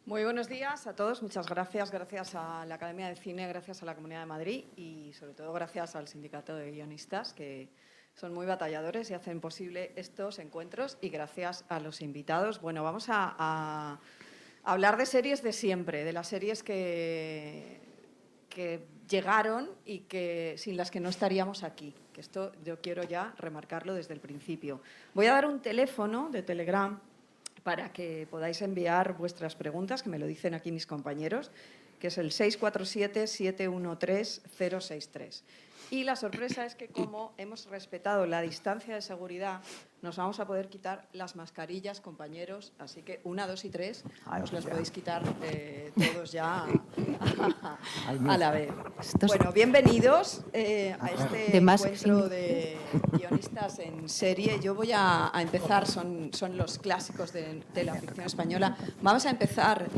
Muy buenos días a todos, muchas gracias. Gracias a la Academia de Cine, gracias a la Comunidad de Madrid y sobre todo gracias al Sindicato de Guionistas, que son muy batalladores y hacen posible estos encuentros, y gracias a los invitados. Bueno, vamos a hablar de series de siempre, de las series que llegaron y que sin las que no estaríamos aquí. Que esto yo quiero ya remarcarlo desde el principio. Voy a dar un teléfono de Telegram para que podáis enviar vuestras preguntas, que me lo dicen aquí mis compañeros, que es el 647-713-063. Y la sorpresa es que, como hemos respetado la distancia de seguridad, nos vamos a poder quitar las mascarillas, compañeros. Así que 1, 2 y 3 os las podéis quitar todos ya a la vez. Bueno, bienvenidos a este encuentro de guionistas en serie. Yo voy a empezar, son los clásicos de la ficción española. Vamos a empezar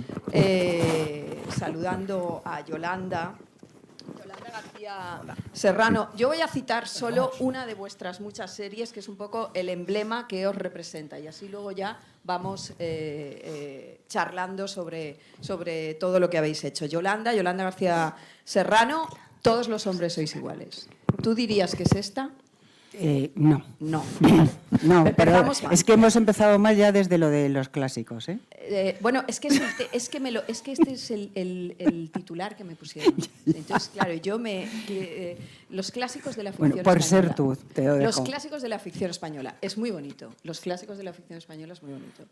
saludando a Yolanda García Serrano. Yo voy a citar solo una de vuestras muchas series, que es un poco el emblema que os representa, y así luego ya vamos charlando sobre todo lo que habéis hecho. Yolanda García Serrano, Todos los hombres sois iguales. ¿Tú dirías que es esta? No. No. No, pero es que hemos empezado mal ya desde lo de los clásicos, ¿eh? Bueno, es que este es el titular que me pusieron. Entonces, claro, los clásicos de la ficción española. Por ser tú, te lo dejo. Los clásicos de la ficción española. Es muy bonito. Los clásicos de la ficción española es muy bonito.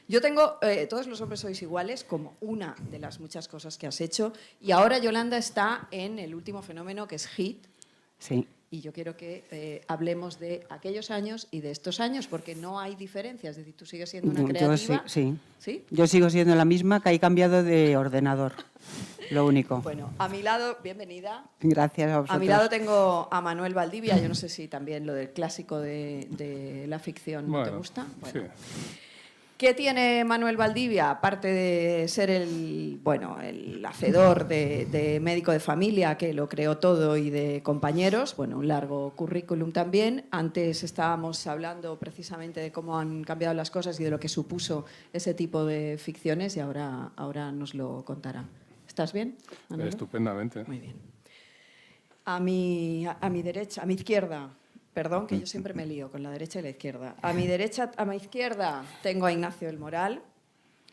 Yo tengo Todos los hombres sois iguales como una de las muchas cosas que has hecho. Y ahora Yolanda está en el último fenómeno, que es Hit. Sí. Y yo quiero que hablemos de aquellos años y de estos años, porque no hay diferencias. Es decir, tú sigues siendo una creativa. Sí. ¿Sí? Yo sigo siendo la misma, que he cambiado de ordenador. Lo único. Bueno, a mi lado, bienvenida. Gracias a vosotros. A mi lado tengo a Manuel Valdivia. Yo no sé si también lo del clásico de la ficción te gusta. Bueno. Sí. ¿Qué tiene Manuel Valdivia? Aparte de ser el hacedor de médico de familia, que lo creó todo, y de compañeros, bueno, un largo currículum también. Antes estábamos hablando precisamente de cómo han cambiado las cosas y de lo que supuso ese tipo de ficciones, y ahora nos lo contará. ¿Estás bien, Manuel? Estupendamente. Muy bien. A mi derecha, a mi izquierda. Perdón, que yo siempre me lío con la derecha y la izquierda. A mi izquierda tengo a Ignacio del Moral,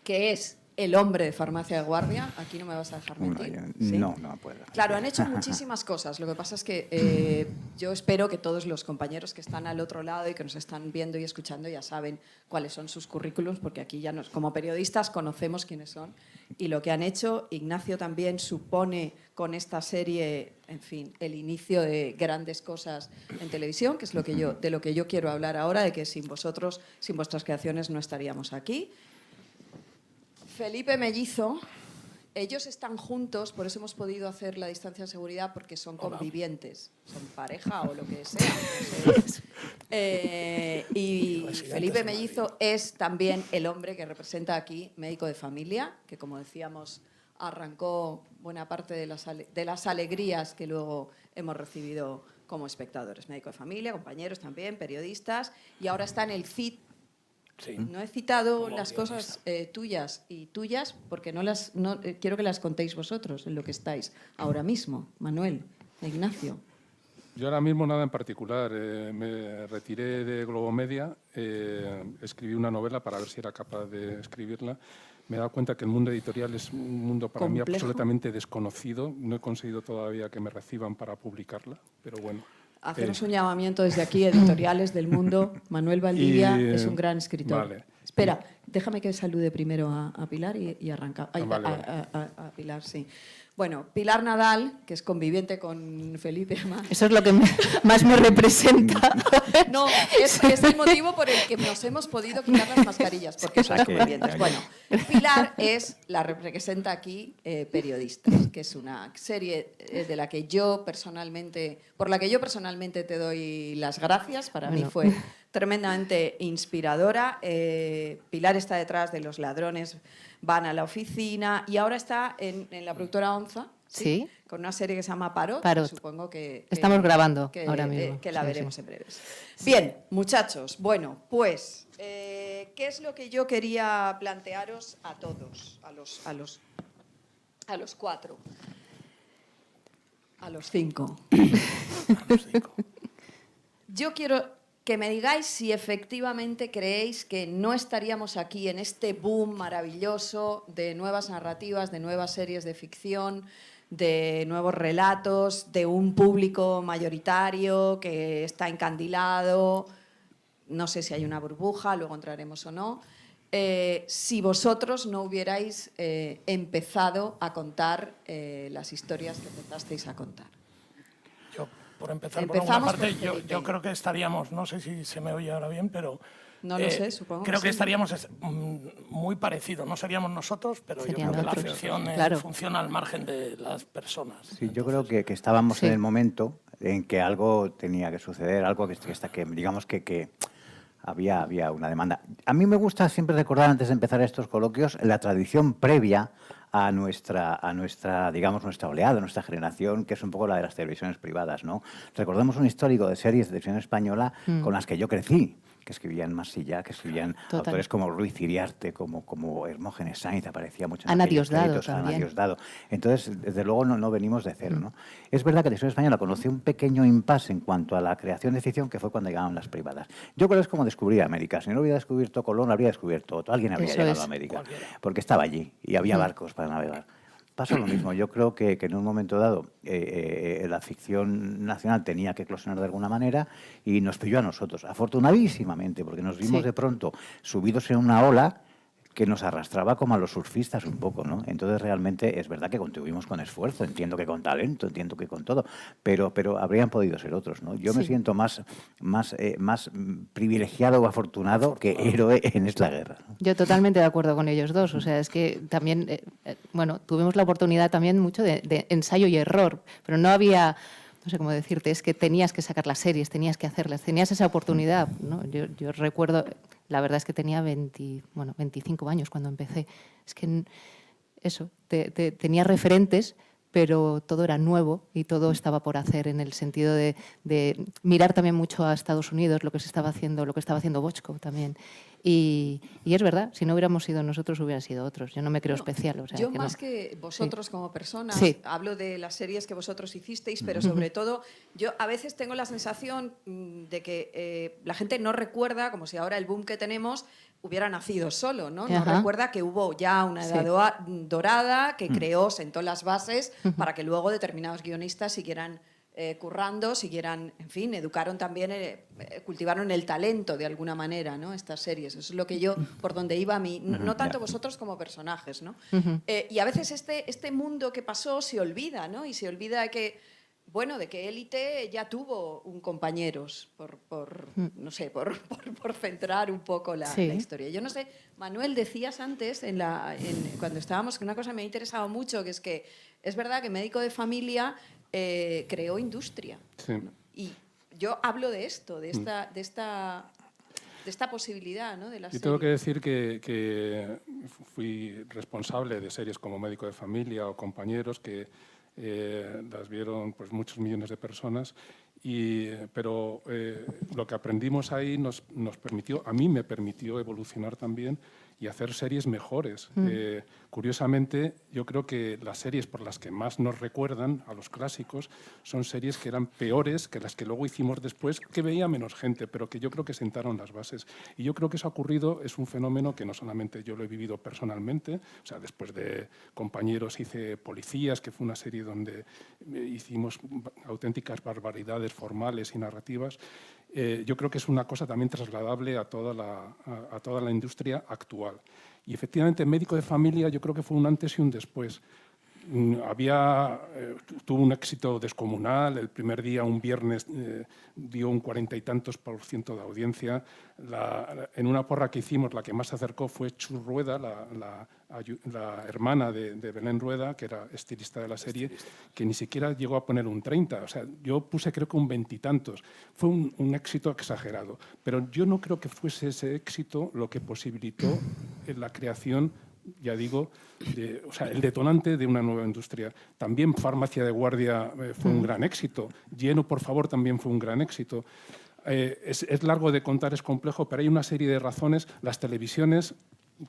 que es el hombre de Farmacia de Guardia. Aquí no me vas a dejar mentir. ¿Sí? No puedo. Claro, han hecho muchísimas cosas. Lo que pasa es que yo espero que todos los compañeros que están al otro lado y que nos están viendo y escuchando ya saben cuáles son sus currículums, porque aquí ya como periodistas conocemos quiénes son y lo que han hecho. Ignacio también supone con esta serie, en fin, el inicio de grandes cosas en televisión, que es de lo que yo quiero hablar ahora, de que sin vosotros, sin vuestras creaciones, no estaríamos aquí. Felipe Mellizo, ellos están juntos, por eso hemos podido hacer la distancia de seguridad, porque son convivientes, son pareja o lo que sea. No sé. Y Felipe Mellizo es también el hombre que representa aquí, médico de familia, que, como decíamos, arrancó buena parte de las alegrías que luego hemos recibido como espectadores. Médico de familia, compañeros también, periodistas, y ahora está en el CID. Sí. No he citado las cosas tuyas porque quiero que las contéis vosotros en lo que estáis ahora mismo. Manuel, Ignacio. Yo ahora mismo nada en particular. Me retiré de Globomedia, escribí una novela para ver si era capaz de escribirla. Me he dado cuenta que el mundo editorial es un mundo para mí absolutamente desconocido. No he conseguido todavía que me reciban para publicarla, pero bueno. Hacemos un llamamiento desde aquí, editoriales del mundo. Manuel Valdivia es un gran escritor. Vale. Espera, déjame que salude primero a Pilar y arranca. A Pilar, sí. Bueno, Pilar Nadal, que es conviviente con Felipe. Eso es lo que más me representa. No, es el motivo por el que nos hemos podido quitar las mascarillas, porque sois convivientes. Bueno, Pilar la representa aquí Periodistas, que es una serie por la que yo personalmente te doy las gracias. Para mí fue tremendamente inspiradora. Pilar está detrás de Los ladrones van a la oficina, y ahora está en la productora Onza, Sí. Con una serie que se llama Parot, Parot. que supongo que Estamos grabando ahora mismo. que la Sí, veremos sí. en breves. Bien, muchachos, bueno, pues, ¿qué es lo que yo quería plantearos a todos, a los cuatro? A los cinco. Yo quiero que me digáis si efectivamente creéis que no estaríamos aquí en este boom maravilloso de nuevas narrativas, de nuevas series de ficción, de nuevos relatos, de un público mayoritario que está encandilado. No sé si hay una burbuja, luego entraremos o no. Si vosotros no hubierais empezado a contar las historias que empezasteis a contar. Yo, por empezar Empezamos por una parte, por Felipe. yo creo que estaríamos, no sé si se me oye ahora bien, pero... No lo sé, supongo Creo que que sí. estaríamos muy parecidos, no seríamos nosotros, pero Serían yo creo que otros. la ficción Claro. funciona al margen de las personas. Sí, yo creo que estábamos Sí. en el momento en que algo tenía que suceder, algo que digamos que había una demanda. A mí me gusta siempre recordar, antes de empezar estos coloquios, la tradición previa a nuestra digamos, nuestra oleada, nuestra generación, que es un poco la de las televisiones privadas, ¿no? Recordemos un histórico de series de televisión española con las que yo crecí, que escribían Masilla, que escribían Total. autores como Ruiz Iriarte, como Hermógenes Sainz, aparecía mucho en Ana aquellos Diosdado créditos, Ana también. Diosdado. Entonces, desde luego, no venimos de cero, ¿no? Es verdad que la televisión española conoció un pequeño impasse en cuanto a la creación de ficción, que fue cuando llegaron las privadas. Yo creo que es como descubrir América. Si no hubiera descubierto Colón, habría descubierto otro. Alguien habría Eso llegado es. a América, porque estaba allí y había barcos para navegar. Pasa lo mismo. Yo creo que en un momento dado la ficción nacional tenía que eclosionar de alguna manera y nos pilló a nosotros, afortunadísimamente, porque nos vimos Sí. de pronto subidos en una ola que nos arrastraba como a los surfistas un poco, ¿no? Entonces realmente es verdad que contribuimos con esfuerzo, entiendo que con talento, entiendo que con todo, pero habrían podido ser otros, ¿no? Yo me Sí. siento más privilegiado o afortunado que héroe en esta guerra, ¿no? Yo totalmente de acuerdo con ellos dos. O sea, es que también, bueno, tuvimos la oportunidad también mucho de ensayo y error, pero no había, no sé cómo decirte, es que tenías que sacar las series, tenías que hacerlas, tenías esa oportunidad, ¿no? Yo recuerdo, la verdad es que tenía 25 años cuando empecé. Es que eso, tenía referentes, pero todo era nuevo y todo estaba por hacer, en el sentido de mirar también mucho a Estados Unidos, lo que estaba haciendo Bochco también. Y es verdad, si no hubiéramos sido nosotros, hubieran sido otros. Yo no me creo especial. O sea, yo que más no. que vosotros como personas, Sí. hablo de las series que vosotros hicisteis, pero sobre todo yo a veces tengo la sensación de que la gente no recuerda, como si ahora el boom que tenemos hubiera nacido solo, ¿no? No Ajá. recuerda que hubo ya una edad dorada que creó, sentó las bases para que luego determinados guionistas siguieran currando, siguieran, en fin, educaron también, cultivaron el talento de alguna manera, ¿no? Estas series. Eso es lo que yo, por donde iba a mí, no tanto vosotros como personajes, ¿no? Y a veces este mundo que pasó se olvida, ¿no? Y se olvida de que, bueno, de que Élite ya tuvo un compañeros, no sé, por centrar un poco la historia. Yo no sé, Manuel, decías antes, cuando estábamos, que una cosa me ha interesado mucho, que es verdad que Médico de Familia creó industria. Sí. Y yo hablo de esto, de esta posibilidad, ¿no? De la Yo serie. tengo que decir que fui responsable de series como Médico de Familia o Compañeros, que las vieron pues, muchos millones de personas, pero lo que aprendimos ahí nos permitió, a mí me permitió evolucionar también y hacer series mejores. Curiosamente, yo creo que las series por las que más nos recuerdan a los clásicos son series que eran peores que las que luego hicimos después, que veía menos gente, pero que yo creo que sentaron las bases. Y yo creo que eso ha ocurrido, es un fenómeno que no solamente yo lo he vivido personalmente, o sea, después de Compañeros hice Policías, que fue una serie donde hicimos auténticas barbaridades formales y narrativas. Yo creo que es una cosa también trasladable a toda la industria actual. Y efectivamente, Médico de Familia yo creo que fue un antes y un después. Tuvo un éxito descomunal. El primer día, un viernes, dio un 40 y tantos % de audiencia. En una porra que hicimos, la que más se acercó fue Chus Rueda, la hermana de Belén Rueda, que era estilista de la serie, que ni siquiera llegó a poner un 30. O sea, yo puse creo que un 20 y tantos. Fue un éxito exagerado. Pero yo no creo que fuese ese éxito lo que posibilitó la creación ya digo, o sea, el detonante de una nueva industria. También Farmacia de Guardia fue un gran éxito. Lleno, por favor, también fue un gran éxito. Es largo de contar, es complejo, pero hay una serie de razones. Las televisiones,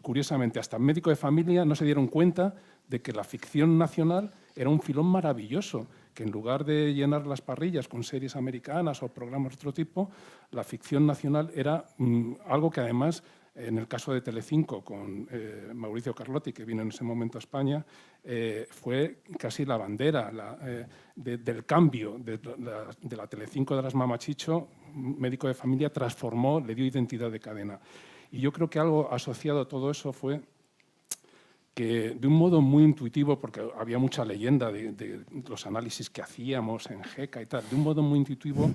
curiosamente, hasta Médico de Familia no se dieron cuenta de que la ficción nacional era un filón maravilloso, que en lugar de llenar las parrillas con series americanas o programas de otro tipo, la ficción nacional era algo que además, en el caso de Telecinco, con Mauricio Carlotti, que vino en ese momento a España, fue casi la bandera del cambio de la Telecinco de las Mamachicho. Médico de Familia transformó, le dio identidad de cadena. Y yo creo que algo asociado a todo eso fue que de un modo muy intuitivo, porque había mucha leyenda de los análisis que hacíamos en GECA y tal, de un modo muy intuitivo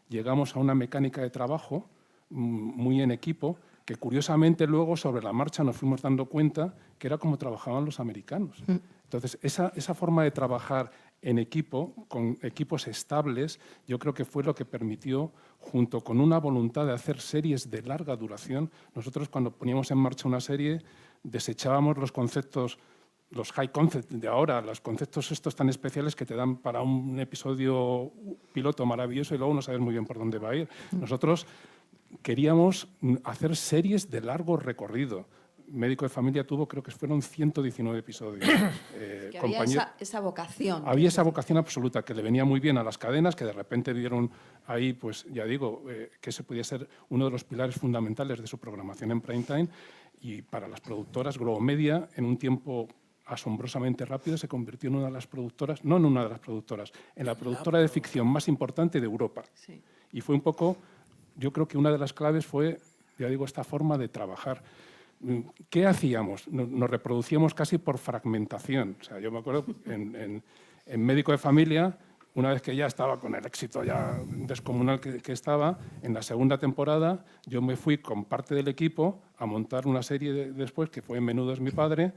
llegamos a una mecánica de trabajo muy en equipo, que curiosamente luego sobre la marcha nos fuimos dando cuenta que era como trabajaban los americanos. Entonces, esa forma de trabajar en equipo, con equipos estables, yo creo que fue lo que permitió, junto con una voluntad de hacer series de larga duración. Nosotros, cuando poníamos en marcha una serie, desechábamos los conceptos, los high concepts de ahora, los conceptos estos tan especiales que te dan para un episodio piloto maravilloso y luego no sabes muy bien por dónde va a ir. Nosotros queríamos hacer series de largo recorrido. Médico de Familia tuvo, creo que fueron 119 episodios. Que había esa vocación. Había esa vocación absoluta que le venía muy bien a las cadenas, que de repente vieron ahí, pues ya digo, que ese podía ser uno de los pilares fundamentales de su programación en prime time. Y para las productoras, Globomedia, en un tiempo asombrosamente rápido, se convirtió en una de las productoras, no en una de las productoras, en la productora de ficción más importante de Europa. Sí. Y fue un poco, yo creo que una de las claves fue, ya digo, esta forma de trabajar. ¿Qué hacíamos? Nos reproducíamos casi por fragmentación. O sea, yo me acuerdo en Médico de Familia, una vez que ya estaba con el éxito ya descomunal que estaba, en la segunda temporada yo me fui con parte del equipo a montar una serie después, que fue Menudo es mi padre,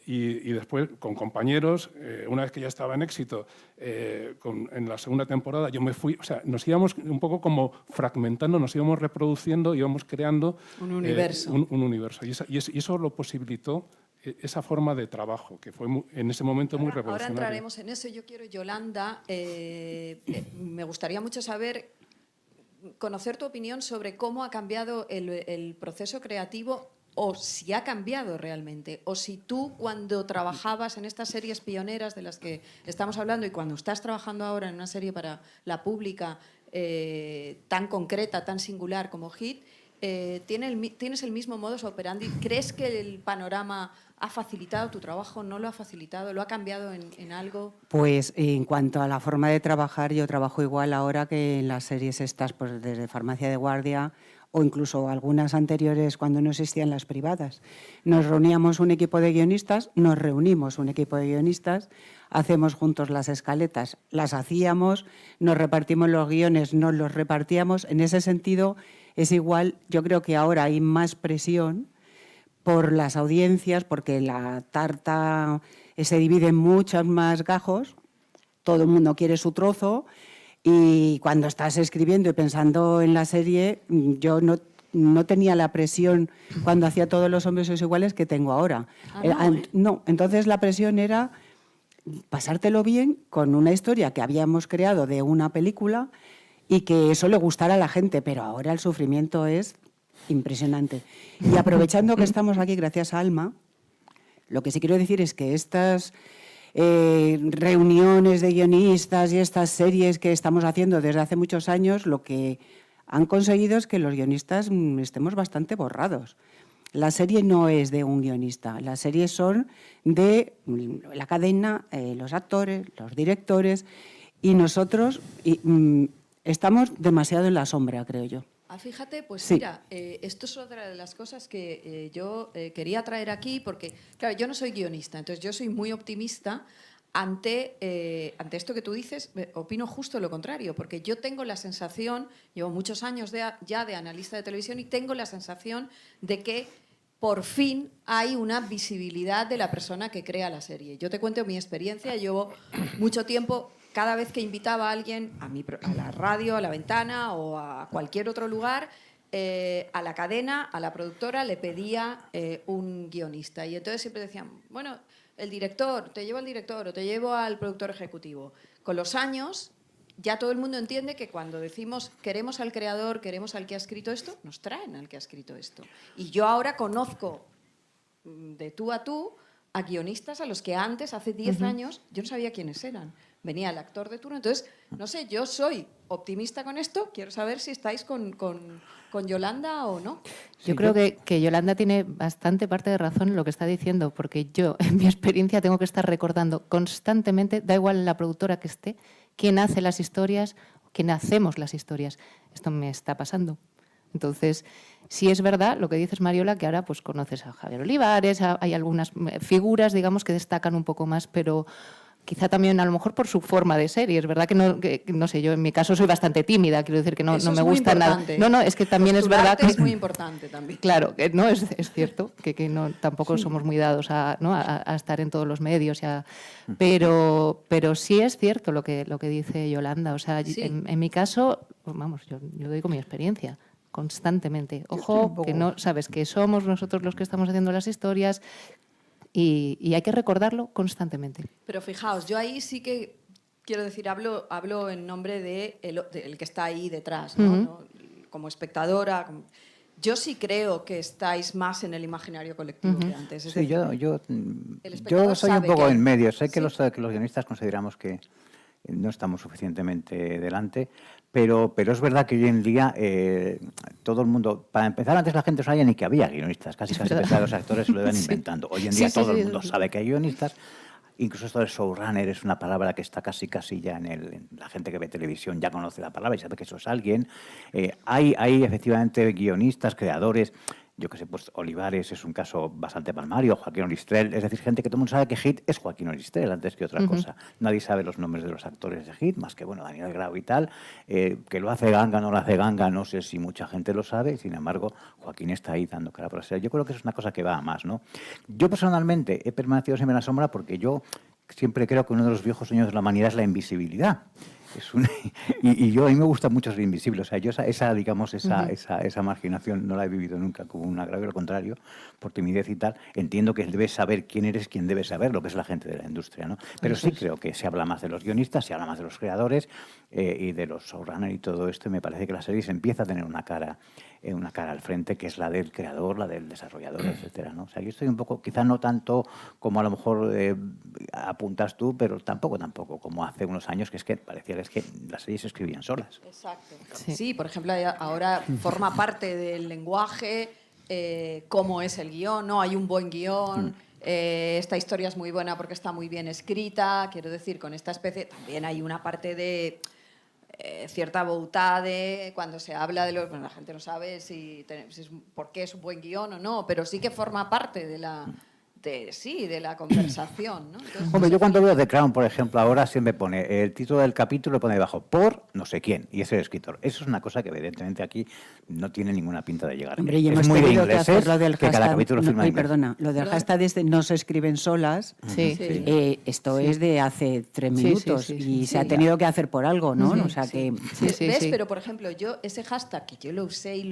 y después con compañeros, una vez que ya estaba en éxito, en la segunda temporada yo me fui, o sea, nos íbamos un poco como fragmentando, nos íbamos reproduciendo, íbamos creando un universo. Un universo. Y eso lo posibilitó esa forma de trabajo, que fue en ese momento muy revolucionaria. Ahora entraremos en eso. Yo quiero, Yolanda, me gustaría mucho conocer tu opinión sobre cómo ha cambiado el proceso creativo, o si ha cambiado realmente, o si tú, cuando trabajabas en estas series pioneras de las que estamos hablando y cuando estás trabajando ahora en una serie para la pública tan concreta, tan singular como Hit, ¿tienes el mismo modus operandi? ¿Crees que el panorama ha facilitado tu trabajo? ¿No lo ha facilitado? ¿Lo ha cambiado en algo? Pues en cuanto a la forma de trabajar, yo trabajo igual ahora que en las series estas, pues desde Farmacia de Guardia o incluso algunas anteriores cuando no existían las privadas. Nos reunimos un equipo de guionistas, hacemos juntos las escaletas, las hacíamos, nos repartimos los guiones, nos los repartíamos. En ese sentido es igual. Yo creo que ahora hay más presión por las audiencias, porque la tarta se divide en muchos más gajos, todo el mundo quiere su trozo, y cuando estás escribiendo y pensando en la serie, yo no tenía la presión cuando hacía Todos los hombres sois iguales que tengo ahora. No, entonces la presión era pasártelo bien con una historia que habíamos creado de una película y que eso le gustara a la gente, pero ahora el sufrimiento es impresionante. Y aprovechando que estamos aquí gracias a Alma, lo que sí quiero decir es que estas reuniones de guionistas y estas series que estamos haciendo desde hace muchos años, lo que han conseguido es que los guionistas estemos bastante borrados. La serie no es de un guionista, las series son de la cadena, los actores, los directores, y nosotros estamos demasiado en la sombra, creo yo. Fíjate, pues sí. Mira, esto es otra de las cosas que yo quería traer aquí, porque, claro, yo no soy guionista, entonces yo soy muy optimista ante esto que tú dices. Opino justo lo contrario, porque yo tengo la sensación, llevo muchos años ya de analista de televisión, y tengo la sensación de que por fin hay una visibilidad de la persona que crea la serie. Yo te cuento mi experiencia, llevo mucho tiempo. Cada vez que invitaba a alguien a la radio, a La Ventana o a cualquier otro lugar, a la cadena, a la productora, le pedía un guionista. Y entonces siempre decían, bueno, el director, te llevo al director o te llevo al productor ejecutivo. Con los años, ya todo el mundo entiende que cuando decimos queremos al creador, queremos al que ha escrito esto, nos traen al que ha escrito esto. Y yo ahora conozco de tú a guionistas a los que antes, hace 10 años, yo no sabía quiénes eran. Venía el actor de turno. Entonces, no sé, yo soy optimista con esto. Quiero saber si estáis con Yolanda o no. Yo creo que Yolanda tiene bastante parte de razón en lo que está diciendo, porque yo, en mi experiencia, tengo que estar recordando constantemente, da igual la productora que esté, quién hace las historias, quién hacemos las historias. Esto me está pasando. Entonces, sí es verdad lo que dices, Mariola, que ahora pues conoces a Javier Olivares, hay algunas figuras, digamos, que destacan un poco más, pero quizá también a lo mejor por su forma de ser. Y es verdad que no sé, yo en mi caso soy bastante tímida, quiero decir que no me gusta nada. No, es que también es verdad que es muy importante también. Claro, no es cierto que no, tampoco somos muy dados a estar en todos los medios, pero sí es cierto lo que dice Yolanda. O sea, Sí. en mi caso, vamos, yo lo digo mi experiencia constantemente. Ojo, que no sabes que somos nosotros los que estamos haciendo las historias y hay que recordarlo constantemente. Pero fijaos, yo ahí sí que, quiero decir, hablo en nombre del que está ahí detrás, ¿no? Ujú. ¿No? Como espectadora. Yo sí creo que estáis más en el imaginario colectivo que antes. Es Sí, decir, yo espectador soy un sabe poco que- en medio. Sé que Sí. los guionistas consideramos que no estamos suficientemente delante, pero es verdad que hoy en día todo el mundo, para empezar, antes la gente no sabía ni que había guionistas, casi verdad. pensaba que los actores se lo iban Sí. inventando. Hoy en Sí, día sí, todo sí, el mundo es sabe que hay guionistas. Incluso esto de showrunner es una palabra que está casi ya en la gente que ve televisión ya conoce la palabra y sabe que eso es alguien. Hay efectivamente guionistas, creadores. Yo que sé, pues Olivares es un caso bastante palmario, Joaquín Oristrel, es decir, gente que todo el mundo sabe que Hit es Joaquín Oristrel antes que otra cosa. Nadie sabe los nombres de los actores de Hit, más que, bueno, Daniel Grau y tal, que lo hace Ganga, no lo hace Ganga, no sé si mucha gente lo sabe, sin embargo, Joaquín está ahí dando cara por ser. Yo creo que es una cosa que va a más, ¿no? Yo personalmente he permanecido siempre en la sombra porque yo siempre creo que uno de los viejos sueños de la humanidad es la invisibilidad. Y a mí me gusta mucho ser invisible. O sea, yo esa marginación no la he vivido nunca como un agravio, al contrario, por timidez y tal. Entiendo que debes saber quién eres, quien debe saber, lo que es la gente de la industria, ¿no? Pero sí creo que se habla más de los guionistas, se habla más de los creadores y de los showrunners y todo esto. Y me parece que la serie empieza a tener una cara al frente, que es la del creador, la del desarrollador, etcétera, ¿no? O sea, yo estoy un poco, quizás no tanto como a lo mejor apuntas tú, pero tampoco como hace unos años, que es que parecía que las series se escribían solas. Exacto. Sí. Sí, por ejemplo, ahora forma parte del lenguaje cómo es el guión, ¿no? Hay un buen guión, esta historia es muy buena porque está muy bien escrita, quiero decir, con esta especie también hay una parte de cierta boutade cuando se habla de los... Bueno, la gente no sabe por qué es un buen guión o no, pero sí que forma parte de la... de la conversación, ¿no? Entonces, Hombre, yo cuando veo The Crown, por ejemplo, ahora siempre pone el título del capítulo, pone debajo, por no sé quién, y es el escritor. Eso es una cosa que evidentemente aquí no tiene ninguna pinta de llegar. Hombre, y Es hemos muy de tenido que ingleses hacer lo del que cada hashtag, capítulo firma en inglés. perdona, lo del Perdón. hashtag no se escriben solas. Sí. Esto es de hace 3 Sí, sí, minutos sí, y sí, se ha sí. tenido que hacer por algo, ¿no? O sea que... Sí, ¿Ves? sí. Pero, por ejemplo, yo ese hashtag que yo lo usé,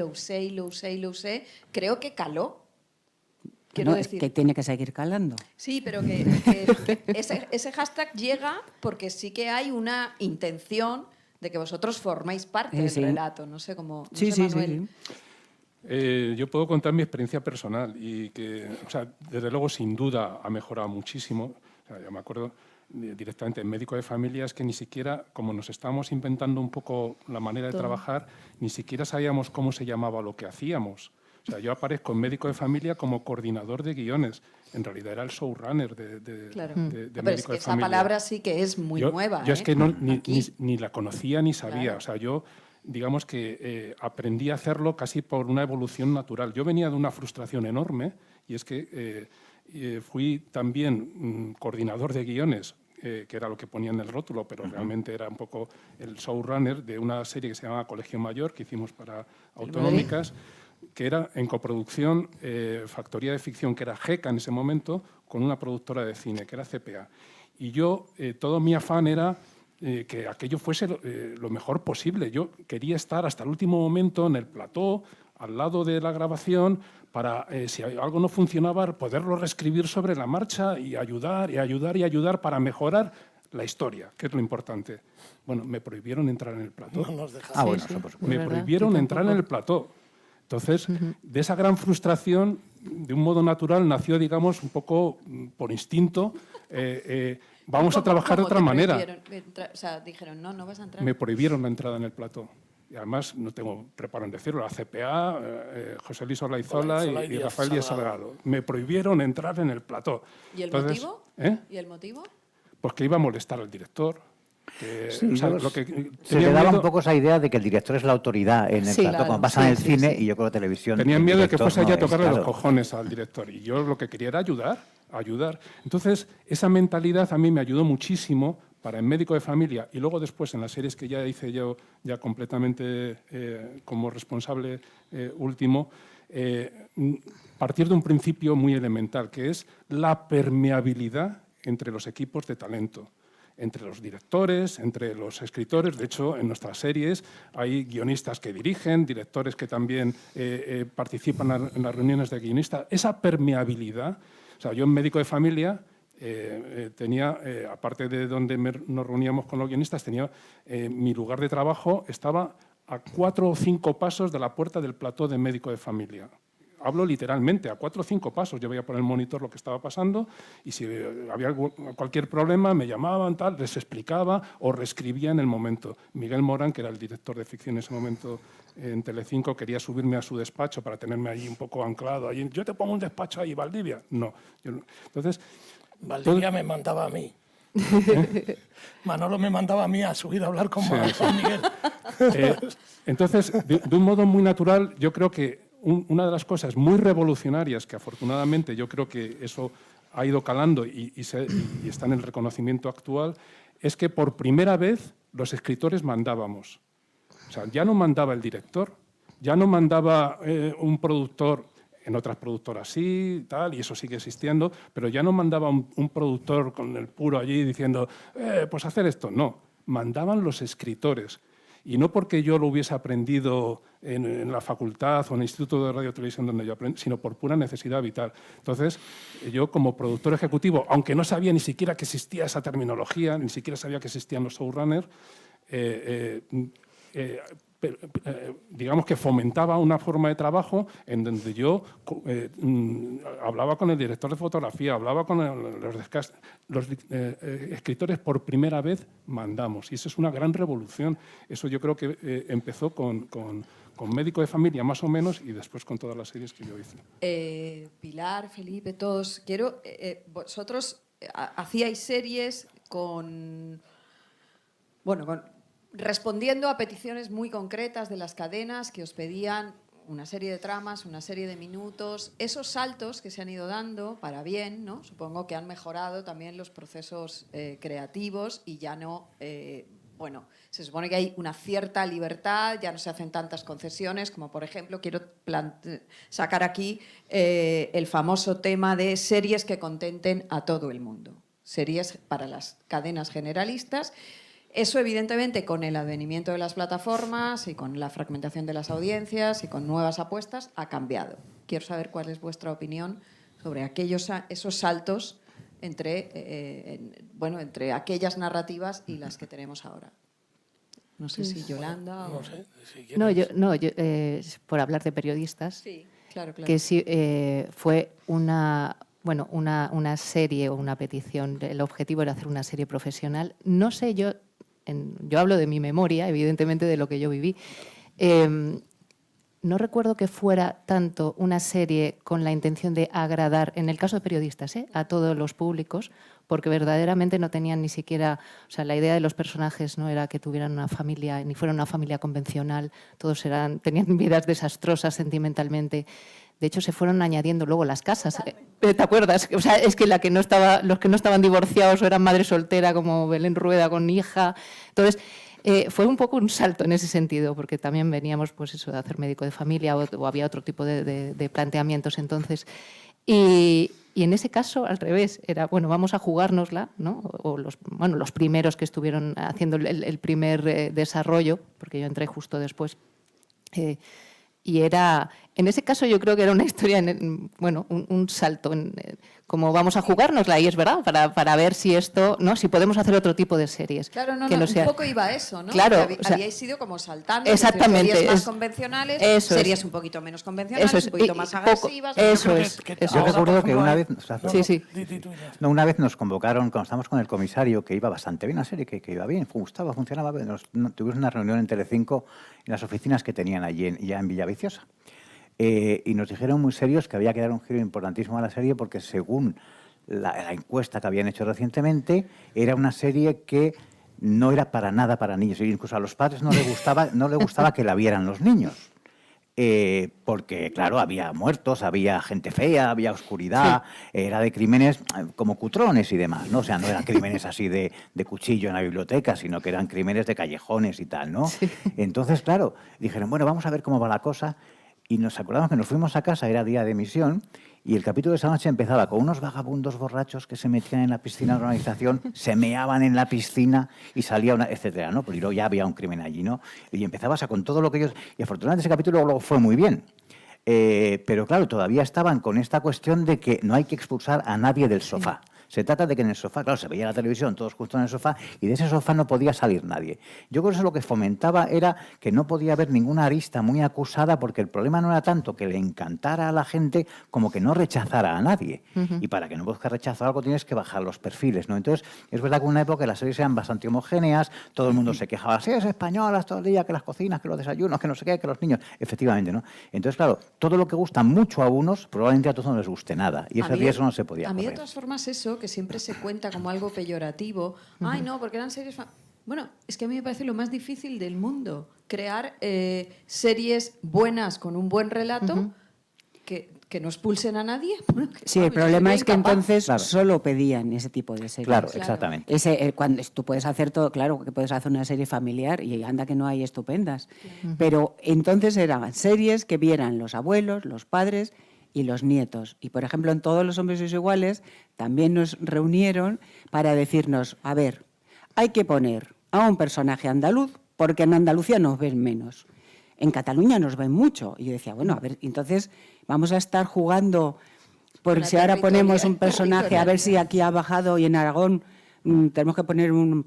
creo que caló. Quiero no, decir, que tiene que seguir calando. sí, pero que ese hashtag llega porque sí que hay una intención de que vosotros formáis parte del Sí. relato. No sé cómo... no Sí, sé, sí, Manuel. sí. Yo puedo contar mi experiencia personal y que, o sea, desde luego, sin duda, ha mejorado muchísimo. O sea, yo me acuerdo directamente en médico de familia es que ni siquiera, como nos estábamos inventando un poco la manera de trabajar, ni siquiera sabíamos cómo se llamaba lo que hacíamos. O sea, yo aparezco en médico de familia como coordinador de guiones. En realidad era el showrunner de Claro. de Pero es médico que de esa familia. palabra sí que es muy nueva. Yo es que Aquí. ni la conocía ni sabía. Claro. O sea, yo, digamos que aprendí a hacerlo casi por una evolución natural. Yo venía de una frustración enorme y es que fui también coordinador de guiones, que era lo que ponía en el rótulo, pero realmente era un poco el showrunner de una serie que se llamaba Colegio Mayor, que hicimos para autonómicas, que era en coproducción, factoría de ficción, que era GECA en ese momento, con una productora de cine, que era CPA. Y yo, todo mi afán era que aquello fuese lo mejor posible. Yo quería estar hasta el último momento en el plató, al lado de la grabación para, si algo no funcionaba, poderlo reescribir sobre la marcha y ayudar para mejorar la historia, que es lo importante. Bueno, me prohibieron entrar en el plató. No nos dejaron. Ah, bueno, Sí, eso por sí. supuesto. Me ¿Verdad? prohibieron Yo entrar en el plató. Entonces, de esa gran frustración, de un modo natural, nació, digamos, un poco por instinto, vamos a trabajar de ¿Cómo otra te manera. prohibieron? O sea, dijeron, no vas a entrar. Me prohibieron la entrada en el plató. Y además, no tengo preparo en decirlo, la CPA, José Luis Olaizola Olaizola y y Díaz Rafael Díaz Salgado. Salgado. Me prohibieron entrar en el plató. ¿Y el Entonces, motivo? ¿eh? ¿Y el motivo? Pues que iba a molestar al director. Que, Sí, o sea, yo- lo que se tenían le daba miedo- un poco esa idea de que el director es la autoridad en el Sí, plató, claro, como pasa en el sí, cine, sí. y yo creo que televisión. Tenían el miedo de que director fuese allí no a es, tocarle los claro. cojones al director. Y yo lo que quería era ayudar. Entonces, esa mentalidad a mí me ayudó muchísimo para en Médico de Familia y luego después en las series que ya hice yo ya completamente como responsable último, partir de un principio muy elemental, que es la permeabilidad entre los equipos de talento, entre los directores, entre los escritores. De hecho, en nuestras series hay guionistas que dirigen, directores que también participan en las reuniones de guionistas. Esa permeabilidad, o sea, yo en Médico de Familia tenía, aparte de donde nos reuníamos con los guionistas, tenía mi lugar de trabajo, estaba a 4 o 5 pasos de la puerta del plató de Médico de Familia. Hablo literalmente, a 4 o 5 pasos. Yo veía por el monitor lo que estaba pasando y si había cualquier problema me llamaban, tal, les explicaba o reescribía en el momento. Miguel Morán, que era el director de ficción en ese momento en Telecinco, quería subirme a su despacho para tenerme allí un poco anclado. Allí, yo te pongo un despacho ahí, Valdivia. No. Entonces, Valdivia me mandaba a mí. Manolo me mandaba a mí a subir a hablar con Juan Miguel. Entonces, de un modo muy natural, yo creo que una de las cosas muy revolucionarias que afortunadamente yo creo que eso ha ido calando y está en el reconocimiento actual, es que por primera vez los escritores mandábamos. O sea, ya no mandaba el director, ya no mandaba un productor. En otras productoras sí, tal, y eso sigue existiendo, pero ya no mandaba un productor con el puro allí diciendo, pues hacer esto. No, mandaban los escritores. Y no porque yo lo hubiese aprendido en la facultad o en el Instituto de Radio y Televisión donde yo aprendí, sino por pura necesidad vital. Entonces, yo como productor ejecutivo, aunque no sabía ni siquiera que existía esa terminología, ni siquiera sabía que existían los showrunners, digamos que fomentaba una forma de trabajo en donde yo hablaba con el director de fotografía, hablaba con los escritores por primera vez mandamos. Y eso es una gran revolución. Eso yo creo que empezó con Médico de Familia más o menos y después con todas las series que yo hice. Pilar, Felipe, todos. Vosotros hacíais series respondiendo a peticiones muy concretas de las cadenas que os pedían una serie de tramas, una serie de minutos. Esos saltos que se han ido dando para bien, ¿no? Supongo que han mejorado también los procesos creativos y ya no... se supone que hay una cierta libertad, ya no se hacen tantas concesiones, como por ejemplo, quiero sacar aquí el famoso tema de series que contenten a todo el mundo. Series para las cadenas generalistas. Eso, evidentemente, con el advenimiento de las plataformas y con la fragmentación de las audiencias y con nuevas apuestas, ha cambiado. Quiero saber cuál es vuestra opinión sobre esos saltos entre aquellas narrativas y las que tenemos ahora. No sé si Yolanda o... No sé, si yo, por hablar de periodistas, Sí, claro. que sí fue una serie o una petición. El objetivo era hacer una serie profesional. No sé, yo hablo de mi memoria, evidentemente, de lo que yo viví. No recuerdo que fuera tanto una serie con la intención de agradar, en el caso de periodistas, a todos los públicos, porque verdaderamente no tenían ni siquiera, o sea, la idea de los personajes no era que tuvieran una familia, ni fueran una familia convencional, todos tenían vidas desastrosas sentimentalmente. De hecho, se fueron añadiendo luego las casas. ¿Te acuerdas? O sea, es que los que no estaban divorciados o eran madre soltera, como Belén Rueda con hija. Entonces, fue un poco un salto en ese sentido, porque también veníamos pues eso, de hacer Médico de Familia o había otro tipo de planteamientos entonces. Y en ese caso, al revés, era, bueno, vamos a jugárnosla, ¿no? O los primeros que estuvieron haciendo el primer desarrollo, porque yo entré justo después, Y era, en ese caso yo creo que era una historia, bueno, un salto, como vamos a jugárnosla, y es verdad, para ver si esto, ¿no? Si podemos hacer otro tipo de series. Claro, no, que no, sea... un poco iba a eso, ¿no? Claro, que o sea, habíais ido como saltando. exactamente, Series más es- convencionales, eso es. series un poquito menos convencionales, Eso es, un poquito y más poco- agresivas. eso Yo creo es, que eso Yo ahora, es. por recuerdo que ejemplo, una hay- vez... Sí, sí. Di tú, Inés. No, una vez nos convocaron, cuando estábamos con el comisario, que iba bastante bien la serie, que iba bien, gustaba, funcionaba bien. Tuvimos una reunión en Telecinco en las oficinas que tenían allí ya en Villaviciosa. Y nos dijeron muy serios que había que dar un giro importantísimo a la serie porque según la encuesta que habían hecho recientemente, era una serie que no era para nada para niños. E incluso a los padres no les gustaba que la vieran los niños. Porque, claro, había muertos, había gente fea, había oscuridad, era de crímenes como cutrones y demás, ¿no? O sea, no eran crímenes así de cuchillo en la biblioteca, sino que eran crímenes de callejones y tal, ¿no? Sí. Entonces, claro, dijeron, bueno, vamos a ver cómo va la cosa. Y nos acordamos que nos fuimos a casa, era día de emisión, y el capítulo de esa noche empezaba con unos vagabundos borrachos que se metían en la piscina de la organización, se meaban en la piscina y salía una, etcétera, ¿no? Pero luego ya había un crimen allí, ¿no? Y empezabas con todo lo que ellos... Y afortunadamente ese capítulo luego fue muy bien. Pero claro, todavía estaban con esta cuestión de que no hay que expulsar a nadie del sofá. Se trata de que en el sofá, claro, se veía la televisión, todos juntos en el sofá, y de ese sofá no podía salir nadie. Yo creo que eso lo que fomentaba era que no podía haber ninguna arista muy acusada, porque el problema no era tanto que le encantara a la gente como que no rechazara a nadie. Y para que no busques rechazo a algo tienes que bajar los perfiles, ¿no? Entonces, es verdad que en una época las series eran bastante homogéneas, todo el mundo se quejaba, sí, es españolas todo el día, que las cocinas, que los desayunos, que no sé qué, que los niños, efectivamente, ¿no? Entonces, claro, todo lo que gusta mucho a unos, probablemente a todos no les guste nada, y ese riesgo no se podía A mí, de correr. todas formas, eso, que siempre se cuenta como algo peyorativo, ay, no, porque eran series... Bueno, es que a mí me parece lo más difícil del mundo, crear series buenas con un buen relato que no expulsen a nadie. Bueno, que Sí, no, el yo problema sería es que incapaz. entonces Claro. solo pedían ese tipo de series. Claro, Claro. exactamente. Cuando tú puedes hacer todo, claro, que puedes hacer una serie familiar y anda que no hay estupendas. Pero entonces eran series que vieran los abuelos, los padres y los nietos. Y por ejemplo, en Todos los hombres sois iguales también nos reunieron para decirnos, a ver, hay que poner a un personaje andaluz porque en Andalucía nos ven menos. En Cataluña nos ven mucho. Y yo decía, bueno, a ver, entonces vamos a estar jugando por Una si ahora ponemos un personaje, a ver si territorialidad. aquí ha bajado y en Aragón tenemos que poner un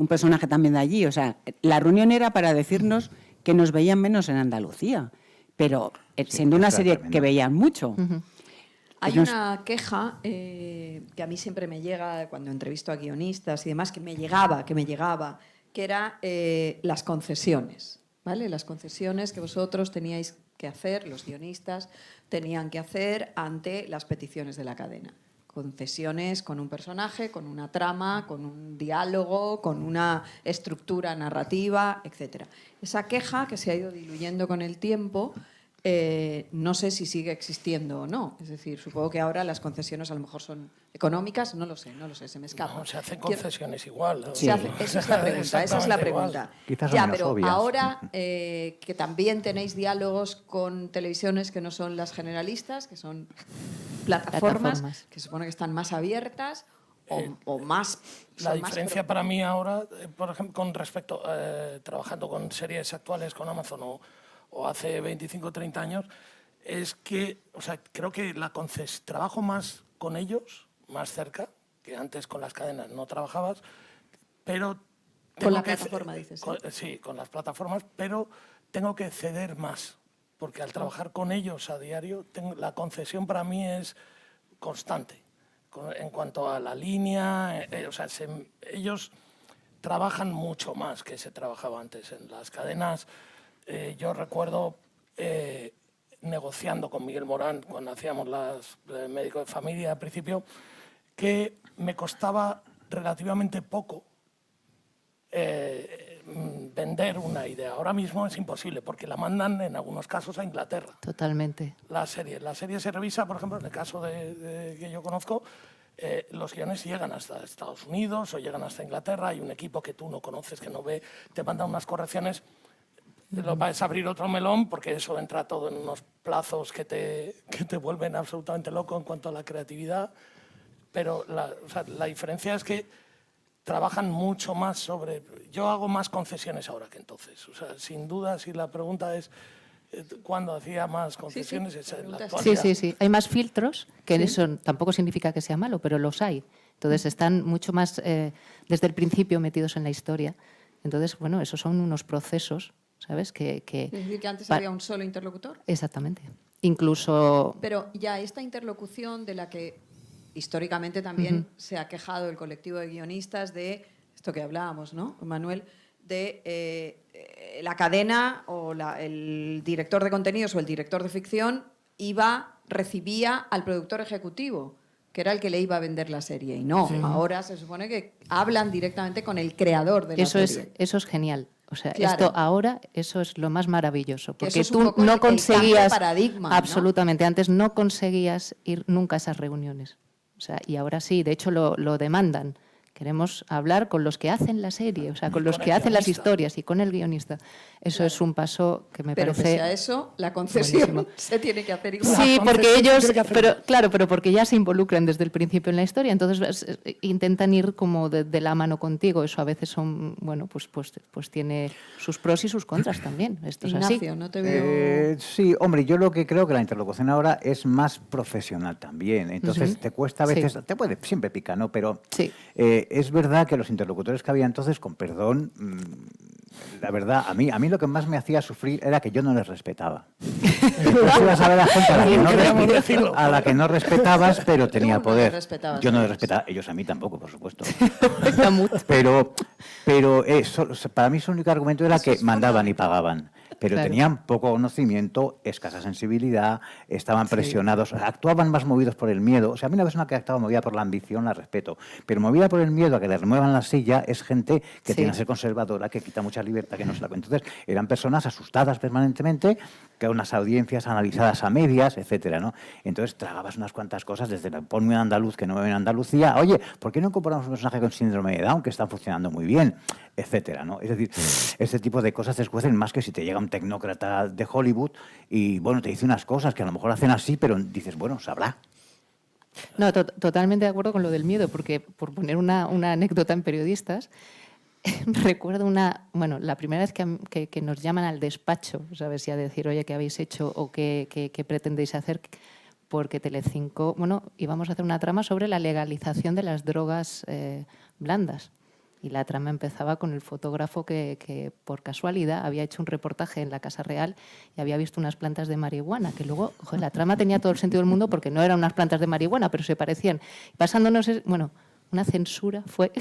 personaje también de allí. O sea, la reunión era para decirnos que nos veían menos en Andalucía, pero siendo una eso era serie tremendo. que veían mucho. Hay Nos- una queja que a mí siempre me llega cuando entrevisto a guionistas y demás, que me llegaba, que era las concesiones, ¿vale? Las concesiones que vosotros teníais que hacer, los guionistas tenían que hacer ante las peticiones de la cadena. Concesiones con un personaje, con una trama, con un diálogo, con una estructura narrativa, etc. Esa queja que se ha ido diluyendo con el tiempo, no sé si sigue existiendo o no. Es decir, supongo que ahora las concesiones a lo mejor son económicas, no lo sé, se me escapa. No, se hacen Quiero- concesiones igual. ¿no? se hace- esa es la pregunta, esa es la Exactamente igual. pregunta. Quizás son Ya, menos pero obvias. ahora que también tenéis diálogos con televisiones que no son las generalistas, que son plataformas, Plataformas. que se supone que están más abiertas o más... La son más diferencia para mí ahora, por ejemplo, con respecto trabajando con series actuales con Amazon o hace 25 o 30 años, es que, o sea, creo que trabajo más con ellos, más cerca, que antes con las cadenas no trabajabas, pero... Con la tengo que plataforma, dices. Sí, con las plataformas, pero tengo que ceder más, porque al trabajar con ellos a diario, la concesión para mí es constante. En cuanto a la línea, o sea, ellos trabajan mucho más que se trabajaba antes en las cadenas. Yo recuerdo negociando con Miguel Morán cuando hacíamos las médico de familia al principio, que me costaba relativamente poco vender una idea. Ahora mismo es imposible porque la mandan en algunos casos a Inglaterra. Totalmente. La serie se revisa, por ejemplo, en el caso de que yo conozco, los guiones llegan hasta Estados Unidos o llegan hasta Inglaterra, hay un equipo que tú no conoces, que no ve, te manda unas correcciones, lo vas a abrir otro melón porque eso entra todo en unos plazos que te vuelven absolutamente loco en cuanto a la creatividad, pero la diferencia es que trabajan mucho más sobre... Yo hago más concesiones ahora que entonces, o sea, sin duda, si la pregunta es cuando hacía más concesiones, es en la Pregunta Sí, actualidad. sí. Hay más filtros, que eso tampoco significa que sea malo, pero los hay. Entonces están mucho más desde el principio metidos en la historia. Entonces, bueno, esos son unos procesos, ¿sabes? Es decir, que antes pa- había un solo interlocutor. Exactamente. Incluso... Pero ya esta interlocución de la que históricamente también se ha quejado el colectivo de guionistas de esto que hablábamos, ¿no, Manuel? De la cadena o el director de contenidos o el director de ficción recibía al productor ejecutivo, que era el que le iba a vender la serie. Y no, ahora se supone que hablan directamente con el creador de la serie. Eso es genial. O sea, Claro. esto ahora, eso es lo más maravilloso. Que Porque eso es un tú poco el no cambio de conseguías... paradigma, ¿no? Absolutamente. Antes no conseguías ir nunca a esas reuniones. O sea, y ahora sí, de hecho lo demandan. Queremos hablar con los que hacen la serie, o sea, con los con que el hacen las guionista. historias y con el guionista. Eso es un paso que me Pero parece... pese a eso, la concesión buenísimo. se tiene que hacer igual. Sí, La porque concesión ellos, tiene que hacer- pero porque ya se involucran desde el principio en la historia, entonces intentan ir como de la mano contigo. Eso a veces son, bueno, pues tiene sus pros y sus contras también. Esto es así. Ignacio, no te veo... Sí, hombre, yo lo que creo que la interlocución ahora es más profesional también. Entonces te cuesta a Sí. veces, te puede, siempre pica, ¿no? Pero Sí. es verdad que los interlocutores que había entonces, con perdón, la verdad, a mí lo que más me hacía sufrir era que yo no les respetaba. Entonces ibas a ver a gente Queríamos decirlo. a la que no respetabas, pero tenía no les poder. respetabas Yo a no les ellos. respetaba, ellos a mí tampoco, por supuesto. Ya mucho. Pero para mí su único argumento era que mandaban y pagaban. Pero Claro. tenían poco conocimiento, escasa sensibilidad, estaban presionados, actuaban más movidos por el miedo. O sea, a mí una persona que actuaba movida por la ambición la respeto, pero movida por el miedo a que le remuevan la silla es gente que Sí. tiene que ser conservadora, que quita mucha libertad, que no se la cuenta. Entonces, eran personas asustadas permanentemente, que unas audiencias analizadas a medias, etcétera, ¿no? Entonces, tragabas unas cuantas cosas desde ponme un andaluz que no me ve en Andalucía, oye, ¿por qué no incorporamos un personaje con síndrome de Down que está funcionando muy bien? Etcétera, ¿no? Es decir, este tipo de cosas te escuecen más que si te llega un tecnócrata de Hollywood y, bueno, te dice unas cosas que a lo mejor hacen así, pero dices, bueno, sabrá. No, totalmente de acuerdo con lo del miedo, porque por poner una anécdota en periodistas, recuerdo la primera vez que nos llaman al despacho, ¿sabes? Y a decir, oye, ¿qué habéis hecho o qué pretendéis hacer? Porque Telecinco, íbamos a hacer una trama sobre la legalización de las drogas blandas. Y la trama empezaba con el fotógrafo que por casualidad había hecho un reportaje en la Casa Real y había visto unas plantas de marihuana, que luego, la trama tenía todo el sentido del mundo porque no eran unas plantas de marihuana, pero se parecían. Pasándonos, una censura fue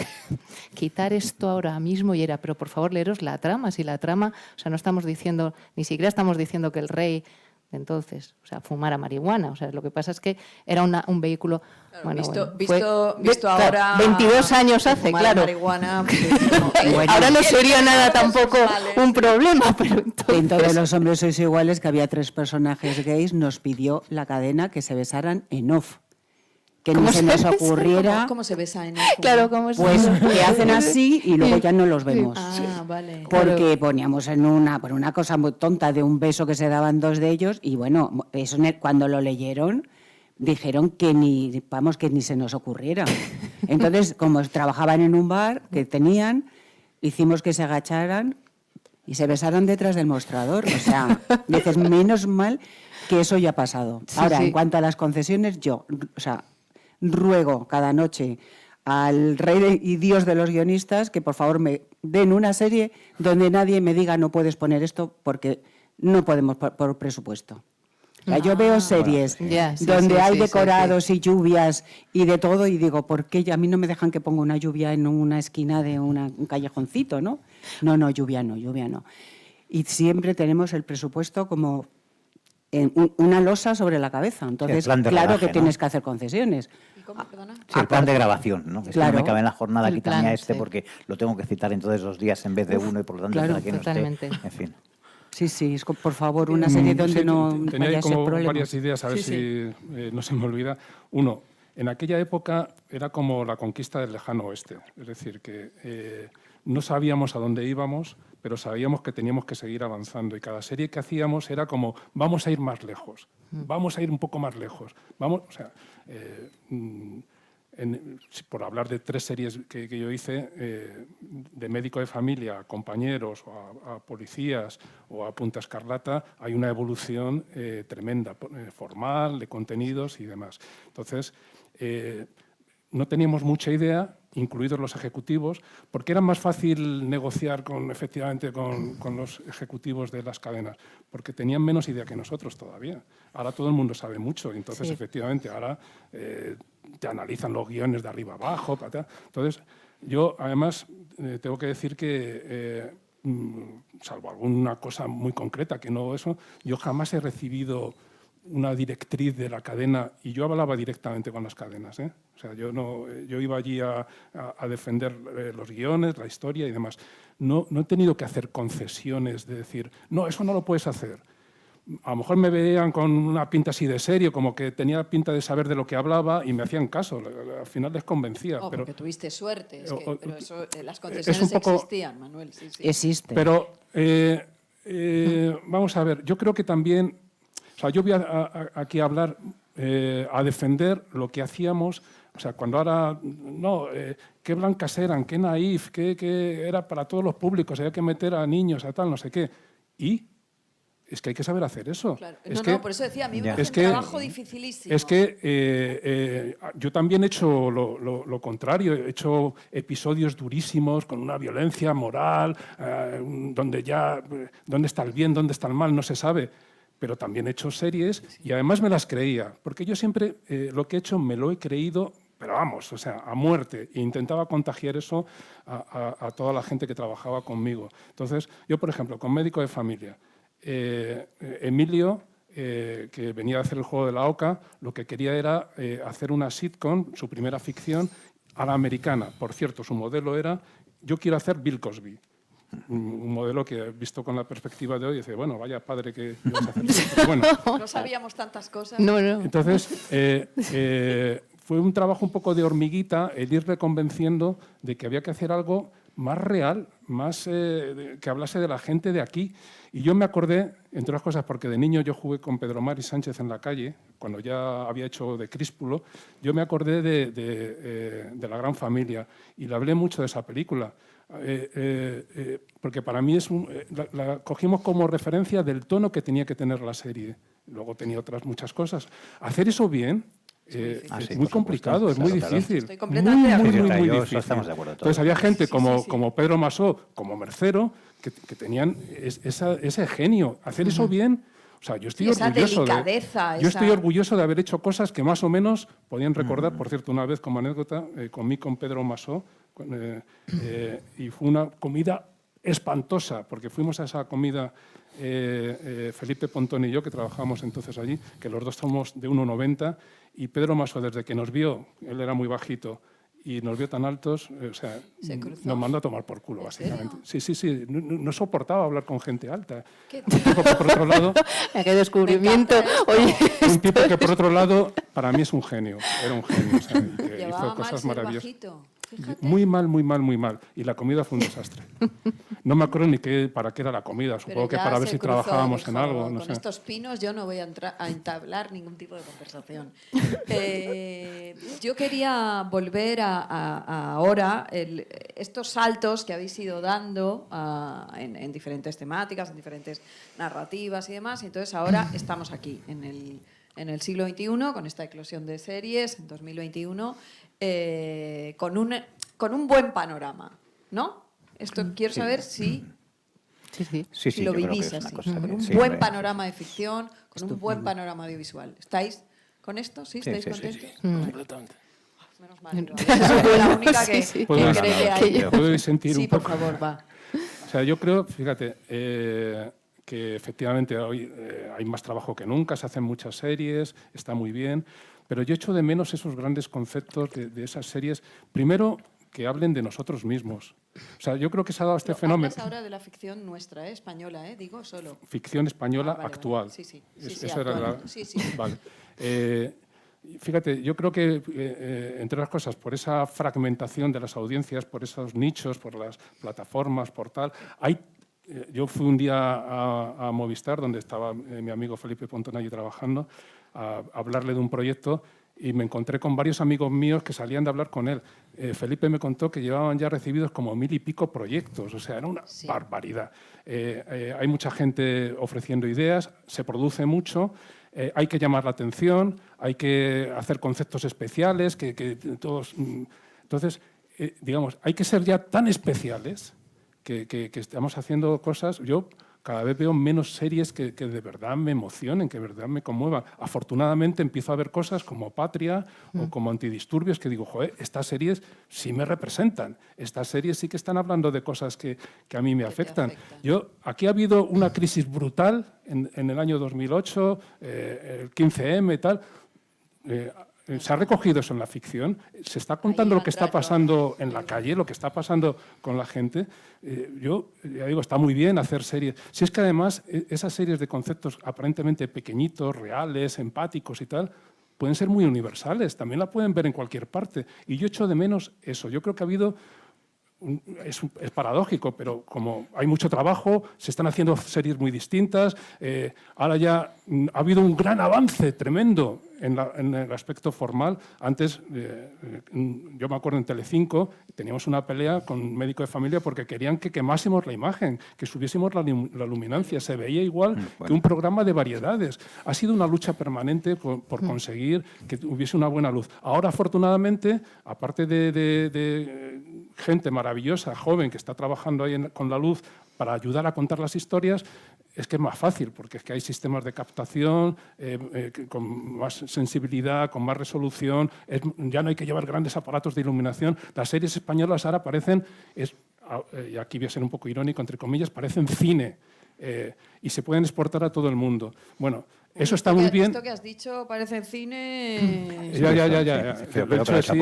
quitar esto ahora mismo y era, pero por favor, leeros la trama. Si la trama, no estamos diciendo, ni siquiera estamos diciendo que el rey de entonces, fumara marihuana. O sea, lo que pasa es que era un vehículo... Claro, fue- visto claro, ahora... 22 años hace, fumar claro. marihuana, Ahora no sería nada tampoco Vale, un sí. problema, pero entonces... En Todos los hombres sois iguales, que había 3 personajes gays, nos pidió la cadena que se besaran en off. Que ni ¿Cómo se se nos besan? ocurriera, ¿Cómo se besa en el Claro, como es... pues que hacen así y luego ya no los vemos. Ah, vale. Porque poníamos por una cosa muy tonta de un beso que se daban 2 de ellos y bueno, eso cuando lo leyeron dijeron que ni se nos ocurriera. Entonces, como trabajaban en un bar que tenían, hicimos que se agacharan y se besaron detrás del mostrador. O sea, dices, menos mal que eso ya ha pasado. Sí, Ahora, sí. en cuanto a las concesiones, yo, ruego cada noche al rey y Dios de los guionistas que por favor me den una serie donde nadie me diga no puedes poner esto porque no podemos por presupuesto. O sea, yo veo series Ya, sí, donde sí, hay sí, decorados y lluvias y de todo y digo, ¿por qué a mí no me dejan que ponga una lluvia en una esquina de un callejoncito, no? No, lluvia no. Y siempre tenemos el presupuesto como en una losa sobre la cabeza. Entonces, plan de claro rodaje, que ¿no? tienes que hacer concesiones. ¿Y cómo, perdona? Sí, el plan de grabación, ¿no? Es Claro. que no me cabe en la jornada, El quítame plan, a este sí. porque lo tengo que citar en todos los días en vez de uno y por lo tanto claro, para que no totalmente. esté. En fin. Sí, por favor, una serie donde Sí, no tenía vaya ahí a ser como problema. varias ideas, a ver si no se me olvida. Uno, en aquella época era como la conquista del lejano oeste, es decir, que no sabíamos a dónde íbamos, pero sabíamos que teníamos que seguir avanzando y cada serie que hacíamos era como vamos a ir más lejos, vamos a ir un poco más lejos, por hablar de 3 series que yo hice, de médico de familia a compañeros, o a policías o a Punta Escarlata, hay una evolución tremenda, formal, de contenidos y demás. Entonces, no teníamos mucha idea, incluidos los ejecutivos, porque era más fácil negociar efectivamente con los ejecutivos de las cadenas, porque tenían menos idea que nosotros todavía. Ahora todo el mundo sabe mucho, y entonces Sí. efectivamente ahora te analizan los guiones de arriba abajo. Entonces, yo además tengo que decir que, salvo alguna cosa muy concreta, que no eso, yo jamás he recibido una directriz de la cadena, y yo hablaba directamente con las cadenas, ¿eh? O sea, yo iba allí a defender los guiones, la historia y demás. No he tenido que hacer concesiones de decir, no, eso no lo puedes hacer. A lo mejor me veían con una pinta así de serio, como que tenía pinta de saber de lo que hablaba y me hacían caso. Al final les convencía. Pero, porque tuviste suerte, pero eso, las es concesiones un poco- existían, Manuel. Sí, sí. Existe. pero vamos a ver, yo creo que también, o sea, yo voy aquí a hablar, a defender lo que hacíamos. O sea, cuando ahora, no, qué blancas eran, qué naif, qué era para todos los públicos, había que meter a niños, a tal, no sé qué. Y es que hay que saber hacer eso. Claro. Es No, por eso decía, a mí me Ya. parece Es un que- trabajo dificilísimo. Es que yo también he hecho lo contrario, he hecho episodios durísimos con una violencia moral, donde ya, dónde está el bien, dónde está el mal, no se sabe. Pero también he hecho series y además me las creía, porque yo siempre lo que he hecho me lo he creído, pero vamos, o sea, a muerte. E intentaba contagiar eso a toda la gente que trabajaba conmigo. Entonces, yo, por ejemplo, con Médico de Familia, Emilio, que venía a hacer El juego de la oca, lo que quería era hacer una sitcom, su primera ficción, a la americana. Por cierto, su modelo era, yo quiero hacer Bill Cosby. Un modelo que, visto con la perspectiva de hoy, dice, bueno, vaya padre que ibas a hacer. Pero bueno, No sabíamos tantas cosas. No, no. entonces, fue un trabajo un poco de hormiguita el irle convenciendo de que había que hacer algo más real, más que hablase de la gente de aquí. Y yo me acordé, entre otras cosas, porque de niño yo jugué con Pedro Mari Sánchez en la calle, cuando ya había hecho de Críspulo, yo me acordé de La Gran Familia y le hablé mucho de esa película. Porque para mí la cogimos como referencia del tono que tenía que tener la serie. Luego tenía otras muchas cosas. Hacer eso bien es sí, muy por complicado, supuesto. es muy Claro, claro. difícil. Estoy completamente de acuerdo. muy Yo, eso difícil. estamos de acuerdo todos. Entonces había gente Sí, sí, sí. como Pedro Masó, como Mercero, que tenían ese genio. Hacer eso bien. O sea, yo estoy Y esa orgulloso delicadeza, yo estoy esa- orgulloso de haber hecho cosas que más o menos podían recordar. Por cierto, una vez como anécdota, comí con Pedro Masó y fue una comida espantosa, porque fuimos a esa comida, Felipe Pontón y yo, que trabajábamos entonces allí, que los dos somos de 1,90, y Pedro Masó, desde que nos vio, él era muy bajito, y nos vio tan altos, o sea, Se cruzó. nos mandó a tomar por culo, ¿En básicamente. serio? Sí, no soportaba hablar con gente alta. ¿Qué? Un tipo que, por otro lado, Qué descubrimiento. Me encanta Oye, un tipo que, por otro lado, para mí es un genio, era un genio, o sea, y que Llevaba hizo mal cosas ser maravillosas. bajito. Fíjate. Muy mal. Y la comida fue un desastre. No me acuerdo ni para qué era la comida. Pero Supongo que ya para ver se si cruzó, trabajábamos en dijo, algo. No con sé. estos pinos yo no voy a entablar ningún tipo de conversación. Yo quería volver a ahora estos saltos que habéis ido dando en diferentes temáticas, en diferentes narrativas y demás. Y entonces ahora estamos aquí, en el siglo XXI, con esta eclosión de series, en 2021, con un buen panorama, ¿no? Esto quiero saber si sí, sí. Sí, si lo yo creo que vivís es una así, cosa con que- un sí, buen hombre, panorama de ficción, con un buen panorama audiovisual. ¿Estáis con esto? ¿Sí? ¿Estáis sí, contentos? sí. Completamente. Menos mal. Yo soy la única que, Sí, sí. que cree que hay. ¿Puedo sentir Sí, un por poco? favor, va. O sea, yo creo, fíjate, que efectivamente hoy hay más trabajo que nunca, se hacen muchas series, está muy bien, pero yo echo de menos esos grandes conceptos de esas series. Primero, que hablen de nosotros mismos. O sea, yo creo que se ha dado este Pero fenómeno. hablas ahora de la ficción nuestra, española, digo solo. Ficción española Ah, vale, actual. vale. Sí, sí. Esa era actual. la- Sí, sí. Vale. Fíjate, yo creo que, entre otras cosas, por esa fragmentación de las audiencias, por esos nichos, por las plataformas, por tal, yo fui un día a Movistar, donde estaba mi amigo Felipe Pontón allí trabajando, a hablarle de un proyecto y me encontré con varios amigos míos que salían de hablar con él. Felipe me contó que llevaban ya recibidos como 1000 y pico proyectos, o sea, era una barbaridad. Hay mucha gente ofreciendo ideas, se produce mucho, hay que llamar la atención, hay que hacer conceptos especiales, que todos... Entonces, digamos, hay que ser ya tan especiales que estamos haciendo cosas... Yo cada vez veo menos series que de verdad me emocionen, que de verdad me conmuevan. Afortunadamente empiezo a ver cosas como Patria o como Antidisturbios que digo, joder, estas series sí me representan, estas series sí que están hablando de cosas que a mí me afectan. Aquí ha habido una crisis brutal en el año 2008, el 15M y tal. Se ha recogido eso en la ficción, se está contando lo que está pasando en la calle, lo que está pasando con la gente. Yo ya digo, está muy bien hacer series. Si es que además esas series de conceptos aparentemente pequeñitos, reales, empáticos y tal, pueden ser muy universales, también la pueden ver en cualquier parte. Y yo echo de menos eso. Yo creo que ha habido... Es paradójico, pero como hay mucho trabajo, se están haciendo series muy distintas. Ahora ya ha habido un gran avance tremendo en el aspecto formal. Antes, yo me acuerdo en Telecinco, teníamos una pelea con un médico de familia porque querían que quemásemos la imagen, que subiésemos la luminancia. Se veía igual que un programa de variedades. Ha sido una lucha permanente por conseguir que hubiese una buena luz. Ahora, afortunadamente, aparte de gente maravillosa, joven, que está trabajando ahí con la luz para ayudar a contar las historias, es que es más fácil, porque es que hay sistemas de captación con más sensibilidad, con más resolución, ya no hay que llevar grandes aparatos de iluminación. Las series españolas ahora parecen, y aquí voy a ser un poco irónico, entre comillas, parecen cine, y se pueden exportar a todo el mundo. Bueno, eso está muy bien. Esto que has dicho parece cine... Ya. Lo he hecho así,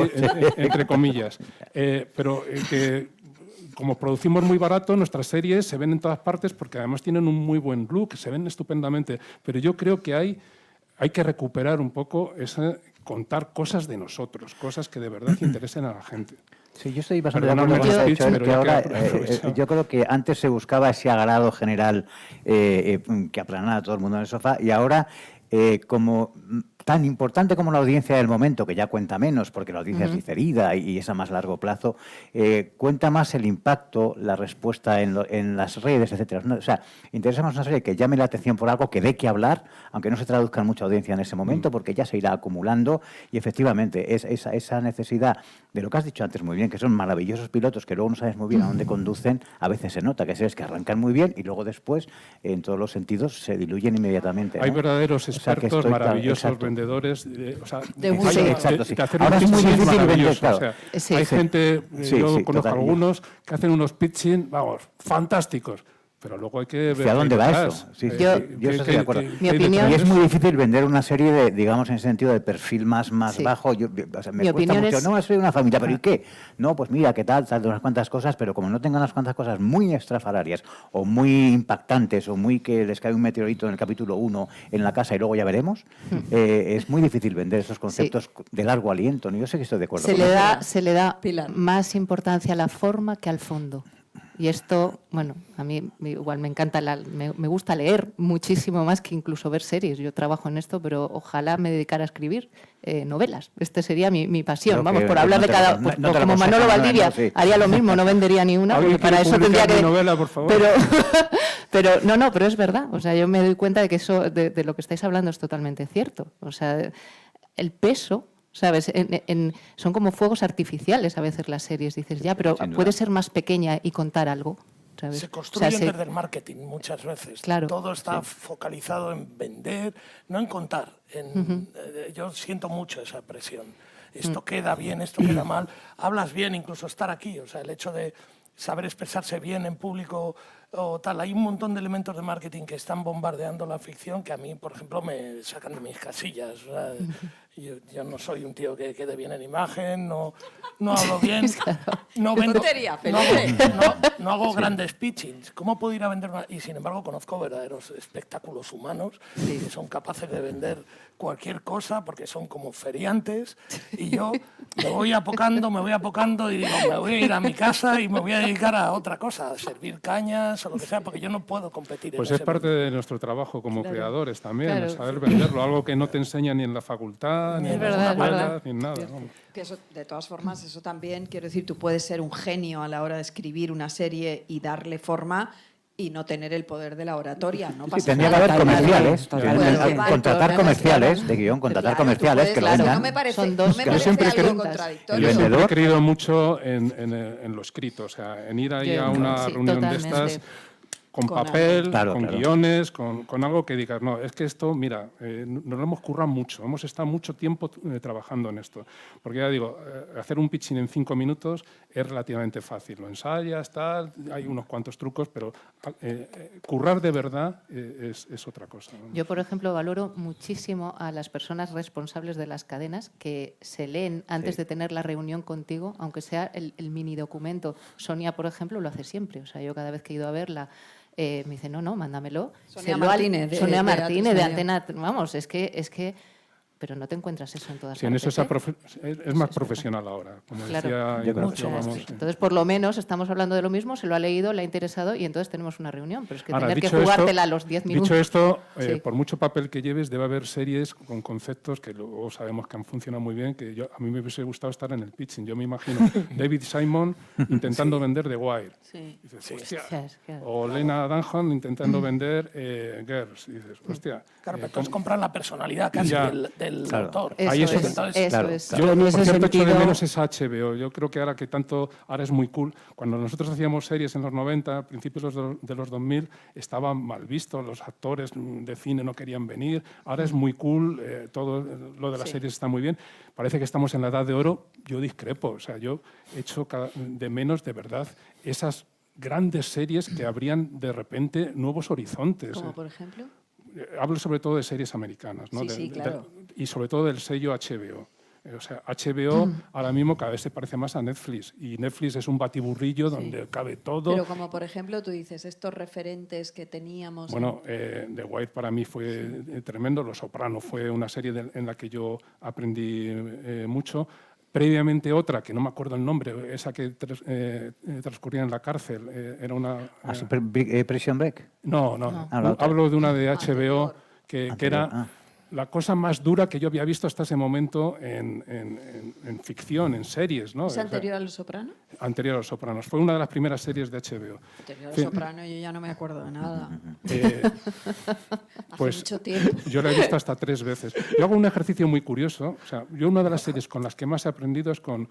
entre comillas. Pero que como producimos muy barato, nuestras series se ven en todas partes porque además tienen un muy buen look, se ven estupendamente. Pero yo creo que hay que recuperar un poco contar cosas de nosotros, cosas que de verdad interesen a la gente. Sí, yo estoy bastante de acuerdo con eso, hecho, que ahora yo creo que antes se buscaba ese agrado general que aplanara a todo el mundo en el sofá y ahora como tan importante como la audiencia del momento, que ya cuenta menos porque la audiencia es diferida y es a más largo plazo, cuenta más el impacto, la respuesta en las redes, etcétera. O sea, interesa más una serie que llame la atención por algo, que dé que hablar, aunque no se traduzca en mucha audiencia en ese momento, porque ya se irá acumulando y efectivamente esa necesidad de lo que has dicho antes muy bien, que son maravillosos pilotos que luego no sabes muy bien a dónde conducen, a veces se nota que series que arrancan muy bien y luego después, en todos los sentidos, se diluyen inmediatamente, ¿no? Hay verdaderos expertos, maravillosos vendedores de hacer ahora un es muy pitching difícil vender, maravilloso. claro. O sea, hay gente, yo conozco algunos que hacen unos pitching, vamos, fantásticos. Pero luego hay que ver ¿hacia dónde va detrás. eso? Sí, yo estoy de acuerdo. Mi opinión... Y es muy difícil vender una serie de, digamos, en ese sentido de perfil más bajo. Me cuesta mucho. No, soy una familia, ¿pero y qué? No, pues mira, qué tal, de unas cuantas cosas, pero como no tengan unas cuantas cosas muy estrafalarias o muy impactantes o muy que les cae un meteorito en el capítulo 1 en la casa y luego ya veremos, es muy difícil vender esos conceptos de largo aliento. Yo sé que estoy de acuerdo. Se le da más importancia a la forma que al fondo. Y esto, bueno, a mí igual me encanta, me gusta leer muchísimo más que incluso ver series. Yo trabajo en esto, pero ojalá me dedicara a escribir novelas. Este sería mi pasión. Vamos, por hablar de cada... como Manolo Valdivia, haría lo mismo, no vendería ni una, porque para eso tendría que... novela, por favor. Pero es verdad. O sea, yo me doy cuenta de que eso, de lo que estáis hablando es totalmente cierto. O sea, el peso... ¿Sabes? Son como fuegos artificiales a veces las series. Dices, ya, pero puede ser más pequeña y contar algo. ¿Sabes? Se construyen desde el marketing muchas veces. Claro. Todo está focalizado en vender, no en contar. Yo siento mucho esa presión. Esto queda bien, esto queda mal. Hablas bien, incluso estar aquí. O sea, el hecho de saber expresarse bien en público o tal. Hay un montón de elementos de marketing que están bombardeando la ficción que a mí, por ejemplo, me sacan de mis casillas. O sea, yo no soy un tío que quede bien en imagen, no hablo bien, no vendo, no hago grandes pitchings. ¿Cómo puedo ir a vender una? Y sin embargo conozco verdaderos espectáculos humanos que son capaces de vender cualquier cosa porque son como feriantes y yo me voy apocando y digo, me voy a ir a mi casa y me voy a dedicar a otra cosa, a servir cañas o lo que sea, porque yo no puedo competir. Pues es parte de nuestro trabajo como creadores también, saber venderlo, algo que no te enseñan ni en la facultad, nada, ni Es en verdad, las es ruedas, verdad. ni en nada. vamos. Que eso, de todas formas, eso también, quiero decir, tú puedes ser un genio a la hora de escribir una serie y darle forma y no tener el poder de la oratoria. No Sí, pasa tendría que nada. haber Totalmente, comerciales, totalmente. contratar Claro, comerciales claro. de guión, contratar Claro, tú comerciales puedes, que lo claro, vendan. no me parece, Son dos no me cosas parece siempre algo creo- contradictorio. El Yo siempre he vendedor. creído mucho en lo escrito, o sea, en ir ahí Yo, a una sí, reunión de totalmente. estas con Con papel, algo. Claro, con claro. guiones, con algo que digas, no, es que esto, mira, nos lo hemos currado mucho, hemos estado mucho tiempo trabajando en esto. Porque ya digo, hacer un pitching en 5 minutos es relativamente fácil. Lo ensayas, tal, hay unos cuantos trucos, pero currar de verdad es otra cosa. ¿no? Yo, por ejemplo, valoro muchísimo a las personas responsables de las cadenas que se leen antes de tener la reunión contigo, aunque sea el mini documento. Sonia, por ejemplo, lo hace siempre. O sea, yo cada vez que he ido a verla, me dice, no, mándamelo. Sonia Se lo ha- Martínez, de- Sonia de Martínez, de Antena. Antena. Vamos, es que... Pero no te encuentras eso en todas Sí, en partes. eso ¿eh? es más profesional ahora. Como Claro. decía Yo creo Ignacio, que sí. vamos, sí. Entonces, por lo menos estamos hablando de lo mismo, se lo ha leído, le ha interesado y entonces tenemos una reunión. Pero es que Ahora, tener que dicho jugártela esto- a los 10 minutos. Dicho esto, Sí. por mucho papel que lleves, debe haber series con conceptos que luego sabemos que han funcionado muy bien, que a mí me hubiese gustado estar en el pitching. Yo me imagino David Simon intentando vender The Wire. Sí. Dices, hostia. O sea, es que- O Lena Dunham intentando vender Girls. Y dices, hostia. Claro, pero entonces compran la personalidad casi Ya. del Claro. autor. Ahí Eso eso- es, Entonces, eso claro, es. Yo, en por ese cierto, echo de sentido- menos esa HBO. Yo creo que ahora que tanto, ahora es muy cool. Cuando nosotros hacíamos series en los 90, a principios de los 2000, estaba mal visto. Los actores de cine no querían venir. Ahora es muy cool. Todo lo de las series está muy bien. Parece que estamos en la edad de oro. Yo discrepo. O sea, yo echo de menos, de verdad, esas grandes series que abrían de repente nuevos horizontes. Como por ejemplo. Hablo sobre todo de series americanas, ¿no? Sí, sí, claro. Y sobre todo del sello HBO. O sea, HBO ahora mismo cada vez se parece más a Netflix. Y Netflix es un batiburrillo donde cabe todo. Pero como por ejemplo tú dices, estos referentes que teníamos... Bueno, The Wire para mí fue tremendo. Los Soprano fue una serie en la que yo aprendí mucho. Previamente otra, que no me acuerdo el nombre, esa que transcurría en la cárcel, era una... Prison Break. No. Ah, la otra. Hablo de una de HBO que Anterior, era la cosa más dura que yo había visto hasta ese momento en ficción, en series. ¿no? ¿Es anterior a Los Soprano? Anterior a Los Sopranos. Fue una de las primeras series de HBO. Anterior a Los Sí. Soprano yo ya no me acuerdo de nada. Hace Pues mucho tiempo. yo la he visto hasta 3 veces. Yo hago un ejercicio muy curioso. O sea, yo una de las series con las que más he aprendido es con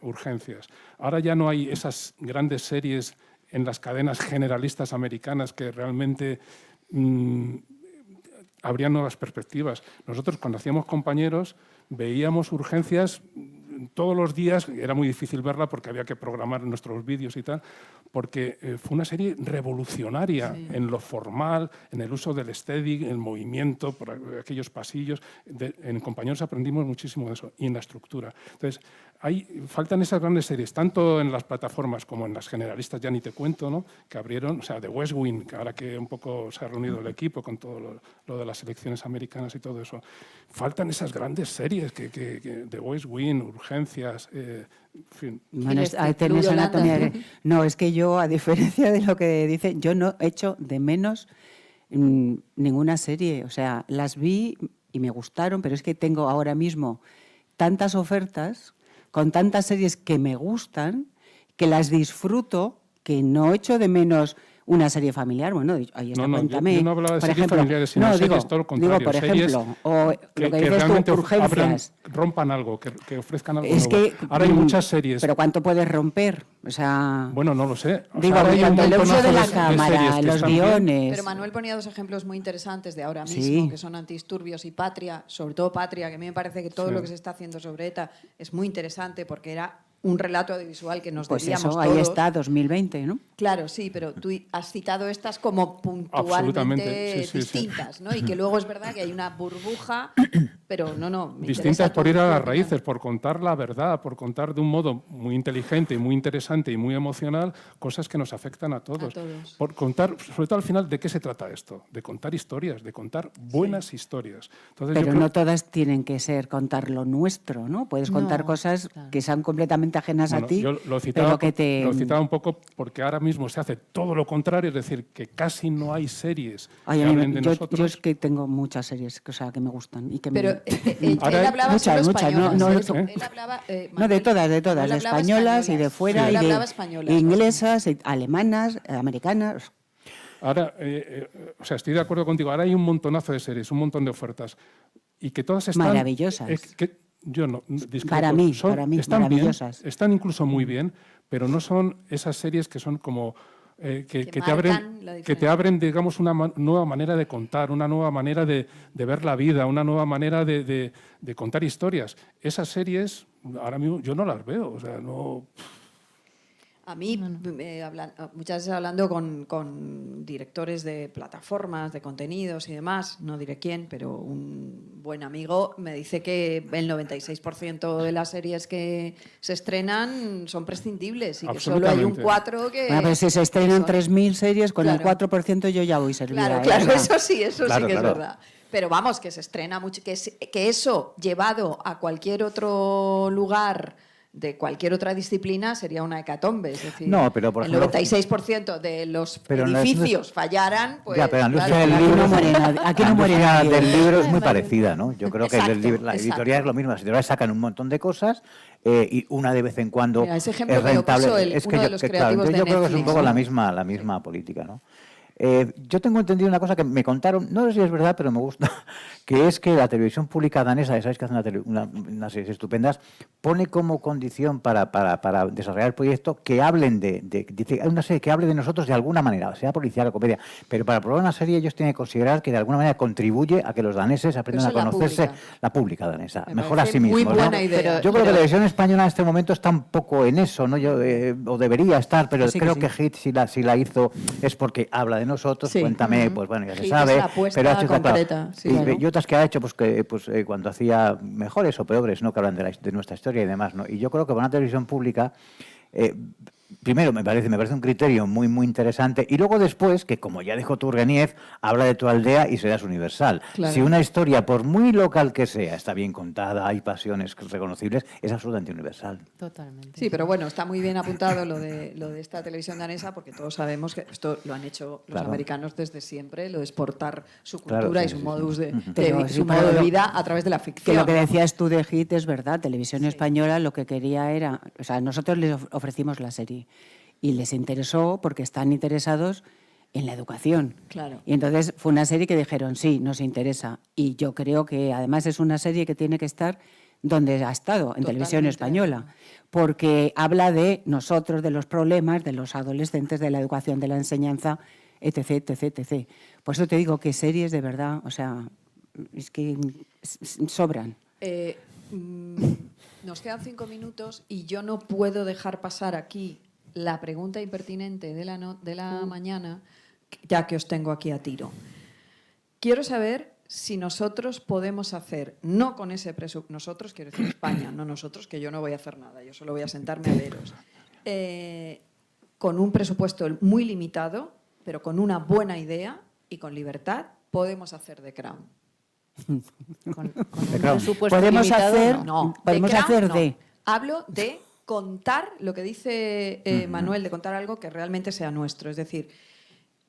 Urgencias. Ahora ya no hay esas grandes series en las cadenas generalistas americanas que realmente habría nuevas perspectivas. Nosotros cuando hacíamos Compañeros veíamos Urgencias todos los días, era muy difícil verla porque había que programar nuestros vídeos y tal, porque fue una serie revolucionaria en lo formal, en el uso del steady, el movimiento, por aquellos pasillos. En Compañeros aprendimos muchísimo de eso y en la estructura. Entonces, faltan esas grandes series, tanto en las plataformas como en las generalistas, ya ni te cuento, ¿no? Que abrieron, o sea, The West Wing, que ahora que un poco se ha reunido el equipo con todo lo de las selecciones americanas y todo eso. Faltan esas grandes series, que The West Wing, Urgencias, en fin. Bueno, Este, ahí tenés Yolanda. anatomía. No, es que yo, a diferencia de lo que dicen, yo no echo de menos ninguna serie. O sea, las vi y me gustaron, pero es que tengo ahora mismo tantas ofertas con tantas series que me gustan, que las disfruto, que no echo de menos una serie familiar. Bueno, ahí está, No, cuéntame. yo no hablaba de por series ejemplo, familiares, sino series digo, todo lo contrario. digo, por series ejemplo, o lo que dices realmente tú, Urgencias. rompan algo, que ofrezcan algo Es nuevo. que Ahora hay muchas series. Pero ¿cuánto puedes romper? O sea, Bueno, no lo sé. O sea, digo, ahora hay un tanto el uso montonazo de la series cámara, que los están bien. guiones. Pero Manuel ponía 2 ejemplos muy interesantes de ahora mismo, Sí. que son Antidisturbios y Patria, sobre todo Patria, que a mí me parece que todo Sí. lo que se está haciendo sobre ETA es muy interesante porque era un relato audiovisual que nos Pues debíamos eso, ahí todos. está, 2020, ¿no? Claro, sí, pero tú has citado estas como puntualmente Absolutamente, sí, sí. distintas, ¿no? Y que luego es verdad que hay una burbuja, pero no. me Distintas interesa por tu ir a las opinión. raíces, por contar la verdad, por contar de un modo muy inteligente, y muy interesante y muy emocional cosas que nos afectan a todos. A todos. Por contar, sobre todo al final, ¿de qué se trata esto? De contar historias, de contar buenas historias. Entonces, yo Pero creo- no todas tienen que ser contar lo nuestro, ¿no? Puedes contar No, cosas claro. que sean completamente ajenas Bueno, a ti, yo lo citaba, pero que te... lo citaba un poco porque ahora mismo se hace todo lo contrario, es decir, que casi no hay series Ay, que a mí hablen de yo nosotros. es que tengo muchas series o sea, que me gustan y que Pero Ahora, él hablaba solo muchas, españolas. no, Él hablaba, No, de Manuel, todas, Manuel de hablaba españolas y de españolas. fuera, Él y hablaba de españolas, inglesas, alemanas, americanas. Ahora, o sea, estoy de acuerdo contigo. Ahora hay un montonazo de series, un montón de ofertas. Y que todas están... Maravillosas. Yo no, discrepo. Para mí, están maravillosas. Bien, están incluso muy bien, pero no son esas series que son como... que te marcan la diferencia. abren, digamos, una nueva manera de contar, una nueva manera de ver la vida, una nueva manera de contar historias. Esas series, ahora mismo, yo no las veo. O sea, no... A mí, muchas veces hablando con directores de plataformas, de contenidos y demás, no diré quién, pero un buen amigo me dice que el 96% de las series que se estrenan son prescindibles y que solo hay un 4% que... Bueno, pues si se estrenan que 3.000 series, con Claro. el 4% yo ya voy servida. Claro, O sea, eso sí Claro, que claro. es verdad. Pero vamos, que se estrena mucho, que eso llevado a cualquier otro lugar de cualquier otra disciplina sería una hecatombe. Es decir, No, pero, por el ejemplo, 96% de los pero en la edificios fallaran, pues... ya, pero la industria claro, del aquí libro, no muere nadie, aquí la no muere industria nadie. del libro es muy parecida, ¿no? Yo creo que Exacto, la editorial exacto. es lo mismo. Las editoriales sacan un montón de cosas y una de vez en cuando Mira, ese ejemplo es me lo rentable. puso Es que uno de yo, los que, claro, creativos de yo creo que es un Netflix, poco ¿no? la misma política, ¿no? Yo tengo entendido una cosa que me contaron, no sé si es verdad, pero me gusta, que es que la televisión pública danesa, sabéis que hace unas series estupendas, pone como condición para desarrollar el proyecto que hablen dice, hay una serie que hable de nosotros de alguna manera, sea policial o comedia, pero para probar una serie ellos tienen que considerar que de alguna manera contribuye a que los daneses aprendan a eso es la conocerse, pública. la pública danesa, Me mejor a parece sí mismos. muy ¿no? buena idea. Yo creo que la televisión española en este momento está un poco en eso, ¿no? O debería estar, pero Sí que creo sí. que Hit si la hizo es porque habla de nosotros, Sí. cuéntame, pues bueno, ya se Hit sabe. es la apuesta pero ha hecho, claro, concreta, sí, y, claro. y otras que ha hecho, cuando hacía mejores o peores, ¿no? Que hablan de nuestra historia y demás, ¿no? Y yo creo que para una televisión pública, primero me parece un criterio muy, muy interesante. Y luego después, que como ya dijo Turgeniev, habla de tu aldea y serás universal. Claro. Si una historia, por muy local que sea, está bien contada, hay pasiones reconocibles, es absolutamente universal. Totalmente. Sí, pero bueno, está muy bien apuntado lo de esta televisión danesa, porque todos sabemos que esto lo han hecho los Claro. americanos desde siempre, lo de exportar su Claro, cultura sí, y su sí, sí. modus de, Pero sí, su modo pero de lo- vida a través de la Que ficción. lo que decías tú de Hit es verdad. Televisión Española lo que quería era... O sea, nosotros les ofrecimos la serie y les interesó porque están interesados en la educación. Claro. Y entonces fue una serie que dijeron, sí, nos interesa. Y yo creo que además es una serie que tiene que estar donde ha estado, en Televisión Totalmente. Española, porque habla de nosotros, de los problemas, de los adolescentes, de la educación, de la enseñanza, etc., etc., etc. Por eso te digo que series de verdad, o sea, es que sobran. Nos quedan 5 minutos y yo no puedo dejar pasar aquí la pregunta impertinente de la mañana, ya que os tengo aquí a tiro. Quiero saber si nosotros podemos hacer, no con ese presupuesto, nosotros quiero decir España, no nosotros, que yo no voy a hacer nada, yo solo voy a sentarme a veros, con un presupuesto muy limitado, pero con una buena idea y con libertad, podemos hacer The Crown. Con un Crown. presupuesto Podemos limitado, hacer- no. Podemos The Crown, hacer no. de... Hablo de contar lo que dice Manuel, de contar algo que realmente sea nuestro. Es decir,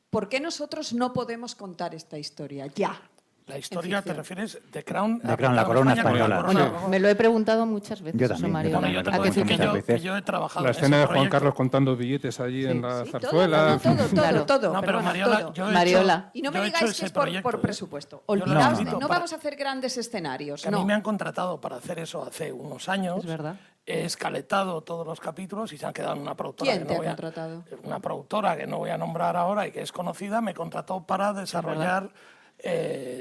¿por qué nosotros no podemos contar esta historia ya? La historia, En ¿te ficción. refieres? The Crown. The Crown, la corona España con la española. corona. Bueno, me lo he preguntado muchas veces. Yo eso, también, yo Mario. también. Bueno, yo te ¿A puedo qué decir que muchas yo, veces? que yo he trabajado La en escena ese de Juan proyecto. Carlos contando billetes allí en la Sí, zarzuela. Claro. todo. No, pero perdona, Mariola, todo. yo he Mariola. hecho, Y no yo me he hecho digáis que ese es por proyecto, presupuesto. Yo lo Olvidaos de, invito no para- vamos a hacer grandes escenarios, que a no. mí me han contratado para hacer eso hace unos años. Es verdad. He escaletado todos los capítulos y se han quedado en una productora. ¿Quién que te no ha voy a- contratado? Una productora que no voy a nombrar ahora y que es conocida, me contrató para desarrollar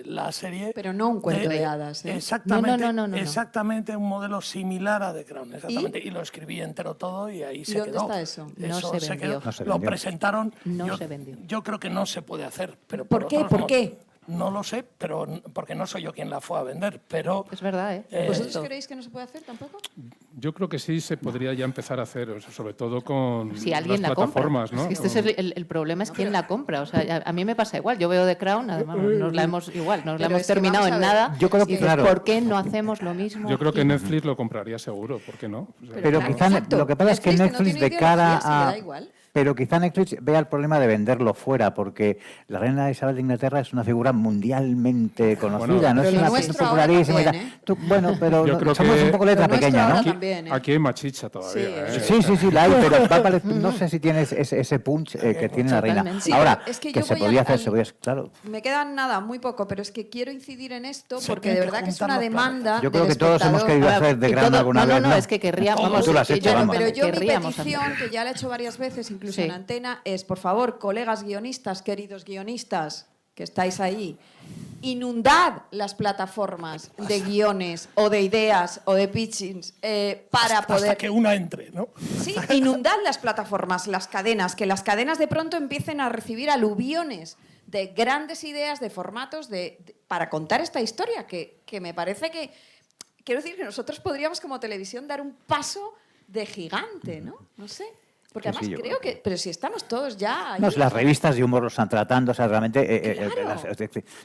la serie. Pero no un cuento de hadas, ¿eh? Exactamente, No. exactamente un modelo similar a The Crown. Exactamente. Y lo escribí entero todo y ahí se dónde quedó. está eso? No se se vendió. quedó. No se Lo vendió. presentaron. No yo, se vendió. Yo creo que no se puede hacer. Pero ¿Por qué? otros ¿Por no. qué? No lo sé, pero porque no soy yo quien la fue a vender. Pero Es verdad, ¿eh? ¿Vosotros Esto. creéis que no se puede hacer tampoco? Yo creo que sí se podría ya empezar a hacer, o sea, sobre todo con Si alguien las la compra. plataformas, ¿no? Es que este es el problema, es quién la compra. O sea, a mí me pasa igual. Yo veo The Crown, además, nos la hemos Pero es que terminado vamos a en ver. nada. Yo creo y que, dices, claro. ¿por qué no hacemos lo mismo? Yo creo que aquí? Netflix lo compraría seguro, ¿por qué no? O sea, Pero claro, quizá exacto. lo que pasa es que Netflix, que no Netflix tiene de cara ideología, se le a... da igual. Pero quizá Netflix vea el problema de venderlo fuera, porque la reina Isabel de Inglaterra es una figura mundialmente conocida, no pero es lo una nuestro popularísima. y ahora también, tal. Bueno, pero Yo creo somos que un poco letra lo nuestro pequeña, ahora ¿no? también, ¿eh? Aquí hay machicha todavía. Sí, Sí, la hay, pero va a parecer- no sé si tienes ese punch que tiene la reina. Totalmente. Sí, Ahora, pero es que que yo se voy podía al- hacer, al- se podía, claro. Me quedan nada, muy poco, pero es que quiero incidir en esto Se porque de tienen que verdad que es juntar una los demanda. Yo creo del que todos hemos espectador. querido Ahora, hacer de y gran todo- alguna no, vez. no, es que querríamos. Como tú lo has que hecho, yo- vamos. Pero yo mi querríamos petición, hacerlo. que ya la he hecho varias veces, incluso Sí. en antena, es, por favor, colegas guionistas, queridos guionistas, que estáis ahí, inundad las plataformas de guiones o de ideas o de pitchings para Hasta poder... que una entre, ¿no? Sí, inundad las plataformas, las cadenas, que las cadenas de pronto empiecen a recibir aluviones de grandes ideas, de formatos para contar esta historia, que me parece que... Quiero decir que nosotros podríamos como televisión dar un paso de gigante, ¿no? No sé. Porque Sí, además sí, yo creo creo que... Pero si estamos todos ya... ahí. No, las revistas de humor lo están tratando, o sea, realmente Claro.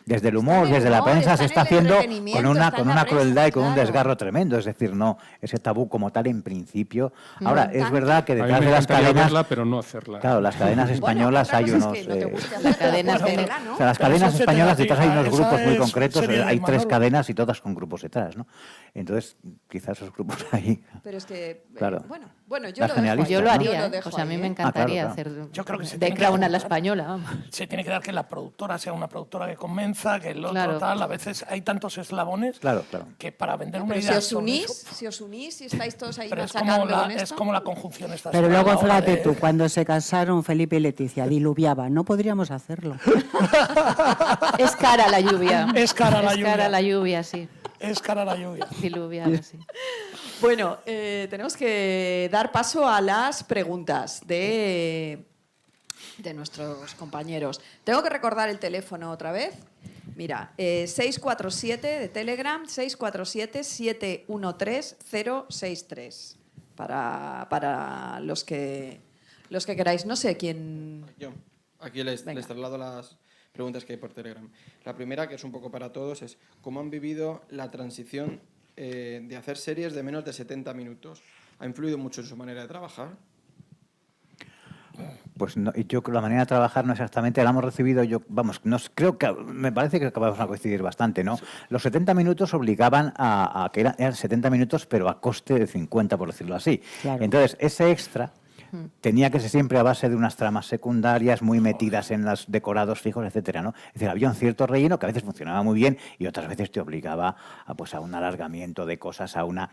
desde el humor, Está en el desde la humor, prensa está se en está el haciendo entretenimiento, con está en una la crueldad prensa, y con un claro. desgarro tremendo, es decir, no, ese tabú como tal en principio. Ahora, es tanto. verdad que A mí detrás me de las encantaría cadenas, verla, pero no hacerla. claro, las cadenas españolas bueno, hay otra cosa unos... es que no te guste Las hacerla, cadenas pero de- hacerla, ¿no? O sea, las Pero cadenas eso se españolas te detrás hay diga, unos esa grupos muy es concretos, serie de hay 3 Manolo. cadenas y todas con grupos detrás, ¿no? Entonces, quizás esos grupos ahí... Pero es que... Claro. Bueno, yo Las lo dejo ahí. generalistas, Yo lo ¿no? haría, lo ¿eh? dejo O sea, a mí ahí, me ¿eh? encantaría claro. hacer Yo creo que se The tiene que Crown a la juntar. española, vamos. Se tiene que dar que la productora sea una productora que convenza, que el otro Claro. tal. A veces hay tantos eslabones Claro, claro. que para vender No, una pero idea... si os sobre unís, eso- si estáis todos ahí pero es machacando como, con es esto... como la conjunción esta. Pero a la luego, hora fíjate de- tú, cuando se casaron Felipe y Leticia, diluviaba. No podríamos hacerlo. Es cara la lluvia. Es cara la Es cara lluvia. la lluvia, sí. Es cara la lluvia. Diluviar, sí. Bueno, tenemos que dar paso a las preguntas de nuestros compañeros. Tengo que recordar el teléfono otra vez. Mira, 647 de Telegram, 647-713-063. Para los que queráis. No sé quién... Yo, aquí les Venga. traslado las preguntas que hay por Telegram. La primera, que es un poco para todos, es ¿cómo han vivido la transición de hacer series de menos de 70 minutos? ¿Ha influido mucho en su manera de trabajar? Pues no, y yo creo que la manera de trabajar no exactamente la hemos recibido yo, vamos, creo que me parece que acabamos a coincidir bastante, ¿no? Los 70 minutos obligaban a que eran 70 minutos, pero a coste de 50, por decirlo así. Claro. Entonces, ese extra tenía que ser siempre a base de unas tramas secundarias muy metidas en los decorados fijos, etcétera, ¿no? Es decir, había un cierto relleno que a veces funcionaba muy bien y otras veces te obligaba a un alargamiento de cosas, a una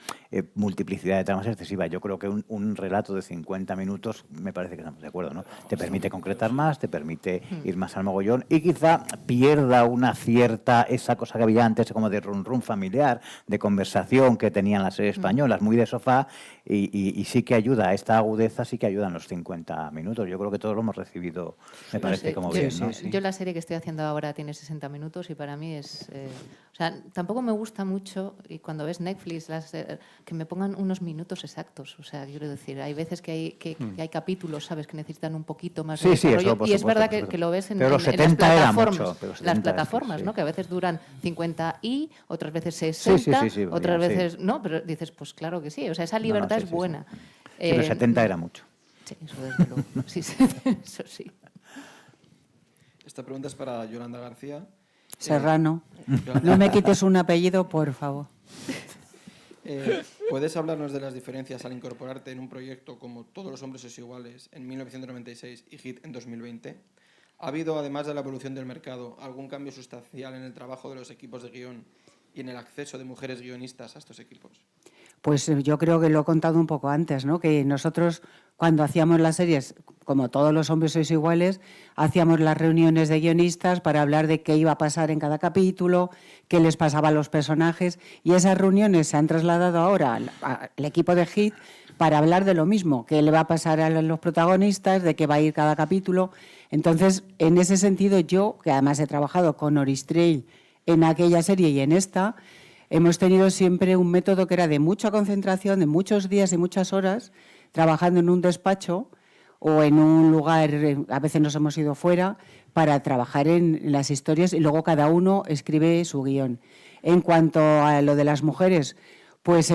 multiplicidad de tramas excesiva. Yo creo que un relato de 50 minutos, me parece que estamos de acuerdo, ¿no? Te permite concretar más, te permite ir más al mogollón y quizá pierda una cierta, esa cosa que había antes como de run familiar, de conversación que tenían las series españolas, muy de sofá, y sí que ayuda a esta agudeza, sí que ayudan los 50 minutos. Yo creo que todos lo hemos recibido, me parece, sé, como yo, bien, ¿no? yo la serie que estoy haciendo ahora tiene 60 minutos y para mí es... o sea, tampoco me gusta mucho, y cuando ves Netflix, que me pongan unos minutos exactos. O sea, quiero decir, hay veces que hay capítulos, ¿sabes?, que necesitan un poquito más Sí, de sí, desarrollo. eso, por y es supuesto, verdad por supuesto. que lo ves en, Pero los en las 70 era plataformas. mucho, pero Las 70 plataformas, sí. ¿no? Que a veces duran 50 y otras veces 60, sí, otras sí. veces... No, pero dices, pues claro que sí. O sea, esa No, libertad sí, es sí, buena. sí. Sí, pero 70 era mucho. Sí, eso desde luego. Sí, sí, eso sí. Esta pregunta es para Yolanda García. Serrano. Yolanda, No me quites un apellido, por favor. ¿Puedes hablarnos de las diferencias al incorporarte en un proyecto como Todos los hombres son iguales en 1996 y Hit en 2020? ¿Ha habido, además de la evolución del mercado, algún cambio sustancial en el trabajo de los equipos de guión y en el acceso de mujeres guionistas a estos equipos? Pues yo creo que lo he contado un poco antes, ¿no? Que nosotros, cuando hacíamos las series, como Todos los hombres sois iguales, hacíamos las reuniones de guionistas para hablar de qué iba a pasar en cada capítulo, qué les pasaba a los personajes, y esas reuniones se han trasladado ahora al equipo de Hit para hablar de lo mismo, qué le va a pasar a los protagonistas, de qué va a ir cada capítulo. Entonces, en ese sentido, yo, que además he trabajado con Oristrell en aquella serie y en esta, hemos tenido siempre un método que era de mucha concentración, de muchos días y muchas horas, trabajando en un despacho o en un lugar, a veces nos hemos ido fuera, para trabajar en las historias y luego cada uno escribe su guión. En cuanto a lo de las mujeres, pues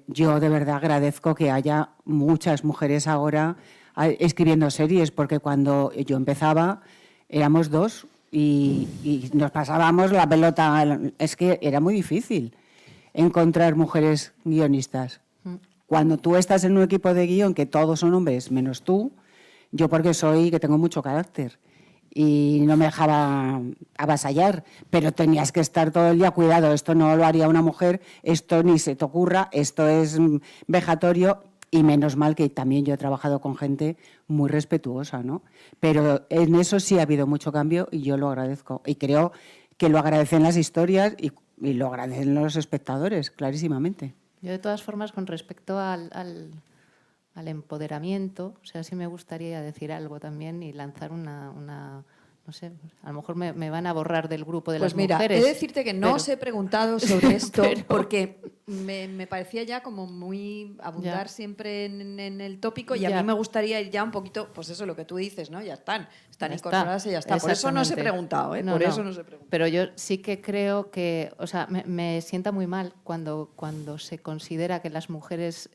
yo de verdad agradezco que haya muchas mujeres ahora escribiendo series, porque cuando yo empezaba éramos 2 y nos pasábamos la pelota. Es que era muy difícil encontrar mujeres guionistas. Cuando tú estás en un equipo de guión que todos son hombres menos tú, yo porque que tengo mucho carácter y no me dejaba avasallar, pero tenías que estar todo el día, cuidado, esto no lo haría una mujer, esto ni se te ocurra, esto es vejatorio, y menos mal que también yo he trabajado con gente muy respetuosa, ¿no? Pero en eso sí ha habido mucho cambio y yo lo agradezco. Y creo que lo agradecen las historias y lo agradecen los espectadores, clarísimamente. Yo, de todas formas, con respecto al empoderamiento, o sea, sí me gustaría decir algo también y lanzar una no sé, a lo mejor me van a borrar del grupo de Pues las mira, mujeres. he de decirte que no os he preguntado sobre esto pero- porque me parecía ya como muy abundar Ya. siempre en el tópico y a Ya. mí me gustaría ir ya un poquito, pues eso, lo que tú dices, ¿no? Ya están Ya incorporadas y ya está. Por eso no os he Exactamente. preguntado, ¿eh? No, Por no. eso no os he preguntado. Pero yo sí que creo que, o sea, me sienta muy mal cuando se considera que las mujeres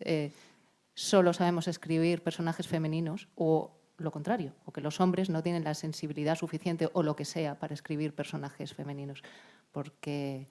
solo sabemos escribir personajes femeninos o lo contrario, o que los hombres no tienen la sensibilidad suficiente o lo que sea para escribir personajes femeninos, porque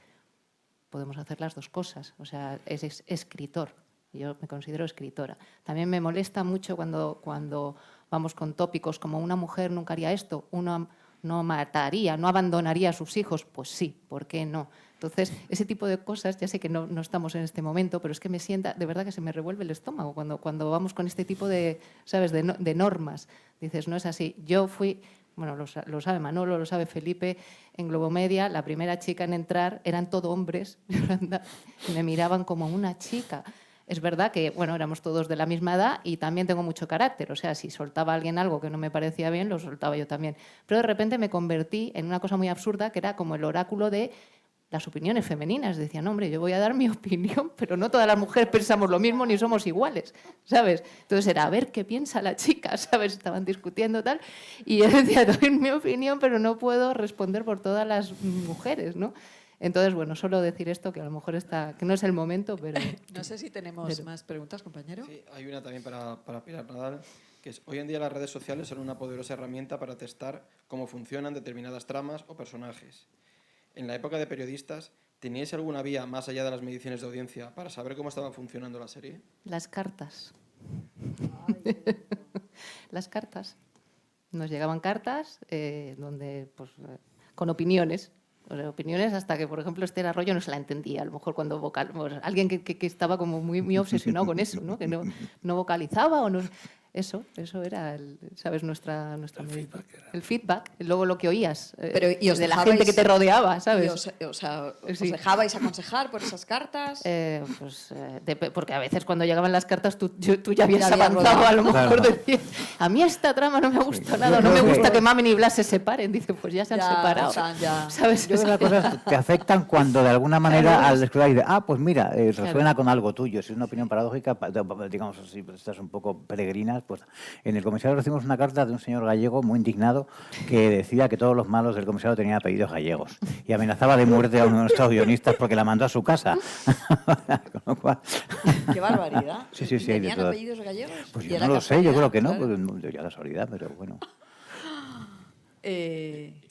podemos hacer las dos cosas. O sea, es escritor. Yo me considero escritora. También me molesta mucho cuando vamos con tópicos como una mujer nunca haría esto, una no mataría, no abandonaría a sus hijos. Pues sí, ¿por qué no? Entonces, ese tipo de cosas, ya sé que no estamos en este momento, pero es que me sienta, de verdad que se me revuelve el estómago cuando vamos con este tipo de, ¿sabes?, de normas. Dices, no es así. Yo fui, bueno, lo sabe Manolo, lo sabe Felipe, en Globomedia, la primera chica en entrar, eran todo hombres, y me miraban como una chica. Es verdad que, bueno, éramos todos de la misma edad y también tengo mucho carácter. O sea, si soltaba a alguien algo que no me parecía bien, lo soltaba yo también. Pero de repente me convertí en una cosa muy absurda que era como el oráculo de las opiniones femeninas. Decían, hombre, yo voy a dar mi opinión, pero no todas las mujeres pensamos lo mismo ni somos iguales, ¿sabes? Entonces era, a ver qué piensa la chica, ¿sabes? Estaban discutiendo tal. Y yo decía, doy mi opinión, pero no puedo responder por todas las mujeres, ¿no? Entonces, bueno, solo decir esto, que a lo mejor que no es el momento, pero... No sé si tenemos más preguntas, compañero. Sí, hay una también para Pilar Nadal, que es, hoy en día las redes sociales son una poderosa herramienta para testar cómo funcionan determinadas tramas o personajes. En la época de periodistas, ¿teníais alguna vía más allá de las mediciones de audiencia para saber cómo estaba funcionando la serie? Las cartas. Las cartas. Nos llegaban cartas donde, pues, con opiniones. O sea, opiniones hasta que, por ejemplo, Esther Arroyo no se la entendía. A lo mejor cuando alguien que estaba como muy obsesionado con eso, ¿no? Que no vocalizaba o no... Eso era, ¿sabes? Nuestra feedback era. el feedback, luego lo que oías Pero, ¿y os de la dejabais- gente que te rodeaba, ¿sabes? Y os Sí. dejabais aconsejar por esas cartas. Porque a veces cuando llegaban las cartas tú ya habías Ya habías avanzado, rodado. a lo mejor Claro. decías, a mí esta trama no me gusta nada, Yo no me creo que- gusta que Mamen y Blas se separen. Dice, pues ya se han Ya, separado. están ya. ¿Sabes? Yo creo que las cosas te afectan cuando de alguna manera al escuchar dices, pues mira, resuena con algo tuyo. Si es una opinión paradójica, digamos, si estás un poco peregrinas, pues en el comisariado recibimos una carta de un señor gallego muy indignado que decía que todos los malos del comisariado tenían apellidos gallegos y amenazaba de muerte a uno de nuestros guionistas porque la mandó a su casa. Con lo cual, Qué barbaridad. Sí, sí, ¿Y sí, hay de ¿Tenían todo. apellidos gallegos? pues Y yo era no lo sé, yo creo que no, casualidad, pues, ya casualidad, pero bueno.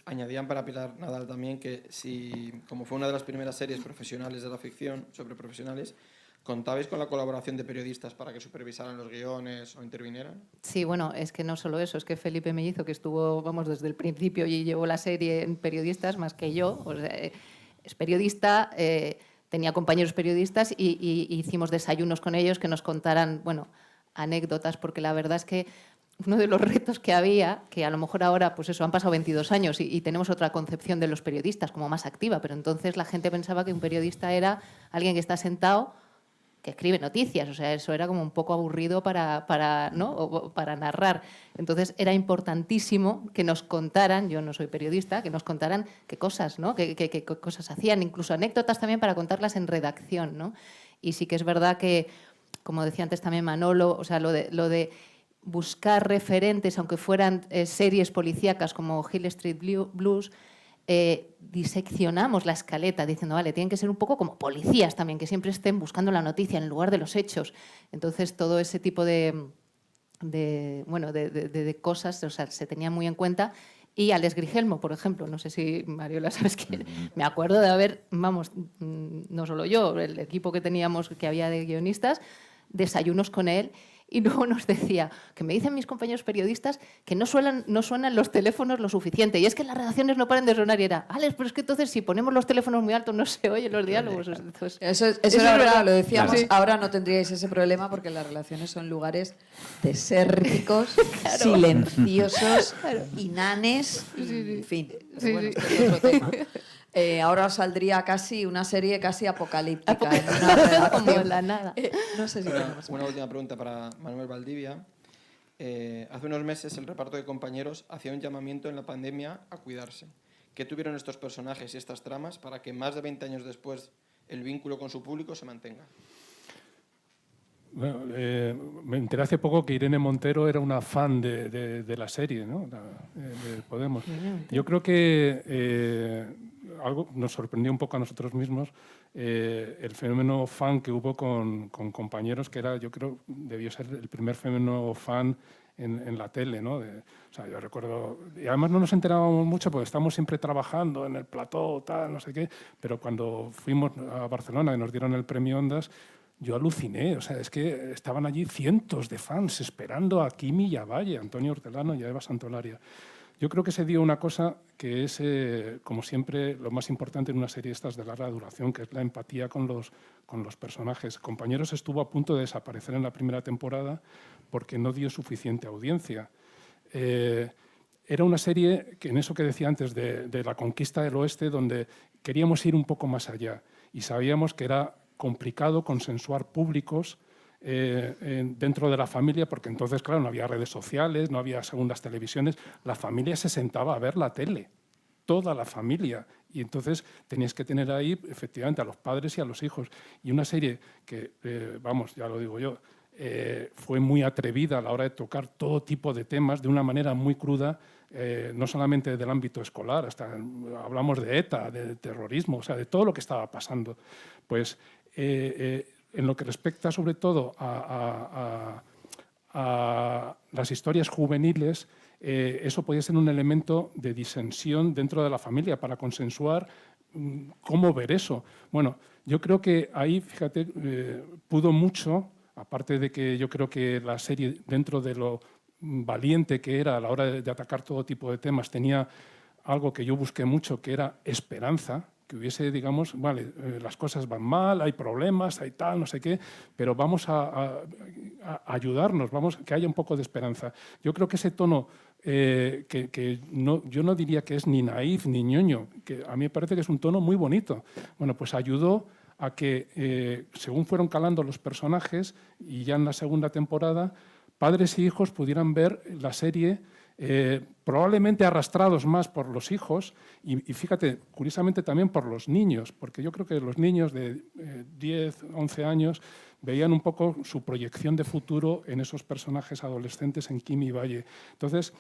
Añadían para Pilar Nadal también que si, como fue una de las primeras series profesionales de la ficción sobre profesionales, ¿contabais con la colaboración de periodistas para que supervisaran los guiones o intervinieran? Sí, bueno, es que no solo eso, es que Felipe Mellizo, que estuvo, vamos, desde el principio y llevó la serie en periodistas más que yo, o sea, es periodista, tenía compañeros periodistas y hicimos desayunos con ellos que nos contaran, bueno, anécdotas, porque la verdad es que uno de los retos que había, que a lo mejor ahora, pues eso, han pasado 22 años y tenemos otra concepción de los periodistas como más activa, pero entonces la gente pensaba que un periodista era alguien que está sentado que escribe noticias, o sea, eso era como un poco aburrido para, ¿no? o para narrar. Entonces era importantísimo que nos contaran, yo no soy periodista, que nos contaran qué cosas, ¿no? qué cosas hacían, incluso anécdotas también para contarlas en redacción, ¿no? Y sí que es verdad que, como decía antes también Manolo, o sea, lo de buscar referentes, aunque fueran series policíacas como Hill Street Blues, diseccionamos la escaleta diciendo, vale, tienen que ser un poco como policías también, que siempre estén buscando la noticia en lugar de los hechos. Entonces, todo ese tipo de cosas, o sea, se tenía muy en cuenta. Y Alex Grigelmo, por ejemplo, no sé si, Mariola, sabes que me acuerdo de haber, vamos, no solo yo, el equipo que teníamos, que había de guionistas, desayunos con él. Y luego nos decía, que me dicen mis compañeros periodistas que no suenan los teléfonos lo suficiente. Y es que las redacciones no paran de sonar. Y era, Alex, pero es que entonces si ponemos los teléfonos muy altos no se oyen los diálogos. Entonces, eso era verdad, lo decíamos. Sí. Ahora no tendríais ese problema porque las relaciones son lugares desérticos, claro, silenciosos, claro, inanes, en fin. Pero bueno, esto es otro tema. Ahora os saldría casi una serie casi apocalíptica. En una redacción. Como en la nada. No sé si una última pregunta para Manuel Valdivia. Hace unos meses el reparto de compañeros hacía un llamamiento en la pandemia a cuidarse. ¿Qué tuvieron estos personajes y estas tramas para que más de 20 años después el vínculo con su público se mantenga? Bueno, me enteré hace poco que Irene Montero era una fan de la serie, ¿no? De Podemos. Yo creo que algo nos sorprendió un poco a nosotros mismos, el fenómeno fan que hubo con compañeros, que era, yo creo, debió ser el primer fenómeno fan en la tele, ¿no? O sea, yo recuerdo, y además no nos enterábamos mucho porque estábamos siempre trabajando en el plató, tal, no sé qué, pero cuando fuimos a Barcelona y nos dieron el premio Ondas, yo aluciné, o sea, es que estaban allí cientos de fans esperando a Kimi y a Valle, a Antonio Hortelano y a Eva Santolaria. Yo creo que se dio una cosa que es, como siempre, lo más importante en una serie estas de larga duración, que es la empatía con los personajes. Compañeros estuvo a punto de desaparecer en la primera temporada porque no dio suficiente audiencia. Era una serie que, en eso que decía antes, de la conquista del oeste, donde queríamos ir un poco más allá y sabíamos que era complicado consensuar públicos dentro de la familia, porque entonces, claro, no había redes sociales, no había segundas televisiones, la familia se sentaba a ver la tele, toda la familia, y entonces tenías que tener ahí, efectivamente, a los padres y a los hijos. Y una serie que, vamos, ya lo digo yo, fue muy atrevida a la hora de tocar todo tipo de temas de una manera muy cruda, no solamente del ámbito escolar, hasta hablamos de ETA, de terrorismo, o sea, de todo lo que estaba pasando. Pues en lo que respecta sobre todo a las historias juveniles, eso podía ser un elemento de disensión dentro de la familia para consensuar cómo ver eso. Bueno, yo creo que ahí, fíjate, pudo mucho, aparte de que yo creo que la serie, dentro de lo valiente que era a la hora de atacar todo tipo de temas, tenía algo que yo busqué mucho, que era esperanza, que hubiese, digamos, vale, las cosas van mal, hay problemas, hay tal, no sé qué, pero vamos a ayudarnos, que haya un poco de esperanza. Yo creo que ese tono, yo no diría que es ni naif ni ñoño, que a mí me parece que es un tono muy bonito. Bueno, pues ayudó a que, según fueron calando los personajes, y ya en la segunda temporada, padres y hijos pudieran ver la serie probablemente arrastrados más por los hijos y fíjate, curiosamente también por los niños, porque yo creo que los niños de 10, 11 años veían un poco su proyección de futuro en esos personajes adolescentes, en Kimi y Valle. Entonces,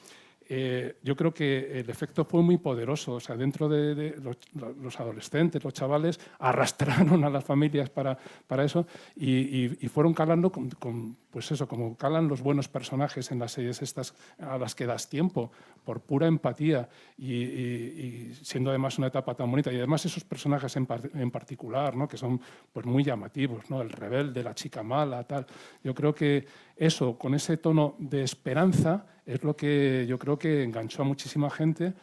yo creo que el efecto fue muy poderoso. O sea, dentro de los adolescentes, los chavales, arrastraron a las familias para eso y fueron calando pues eso, como calan los buenos personajes en las series estas a las que das tiempo, por pura empatía y siendo además una etapa tan bonita. Y además esos personajes en particular, ¿no? Que son pues muy llamativos, ¿no? El rebelde, la chica mala, tal. Yo creo que eso, con ese tono de esperanza, es lo que yo creo que enganchó a muchísima gente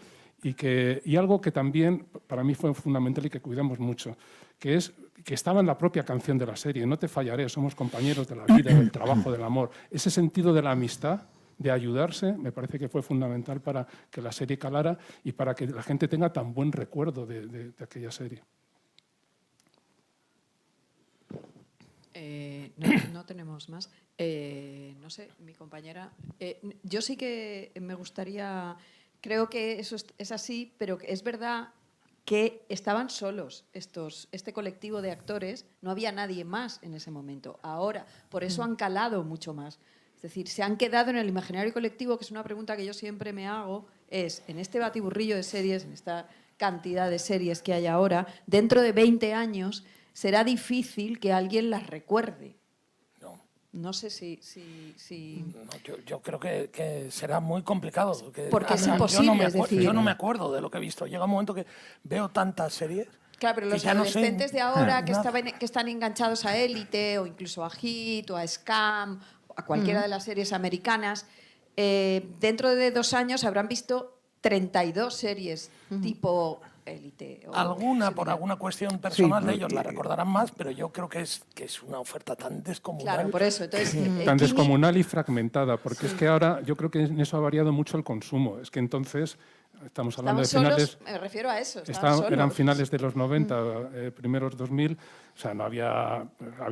y algo que también para mí fue fundamental y que cuidamos mucho, que es que estaba en la propia canción de la serie, no te fallaré, somos compañeros de la vida, del trabajo, del amor. Ese sentido de la amistad, de ayudarse, me parece que fue fundamental para que la serie calara y para que la gente tenga tan buen recuerdo de aquella serie. No tenemos más. No sé, mi compañera. Yo sí que me gustaría. Creo que eso es así, pero es verdad que estaban solos este colectivo de actores, no había nadie más en ese momento. Ahora, por eso han calado mucho más. Es decir, se han quedado en el imaginario colectivo, que es una pregunta que yo siempre me hago, es en este batiburrillo de series, en esta cantidad de series que hay ahora, dentro de 20 años será difícil que alguien las recuerde. No sé si... No, yo creo que será muy complicado. Porque es imposible, es decir... Yo no me acuerdo de lo que he visto. Llega un momento que veo tantas series... Claro, pero los ya no sé adolescentes de ahora nada. que están enganchados a Élite o incluso a Hit o a Scam, a cualquiera de las series americanas, dentro de 2 años habrán visto 32 series tipo Élite. Alguna, por alguna cuestión personal de ellos, la recordarán más, pero yo creo que es una oferta tan descomunal. Claro, por eso. Entonces, Tan Kimi- descomunal y fragmentada, porque es que ahora yo creo que en eso ha variado mucho el consumo. Es que entonces estamos hablando estaban de finales... solos, me refiero a eso, estaban solos. Eran finales de los 90, primeros 2000, o sea, no había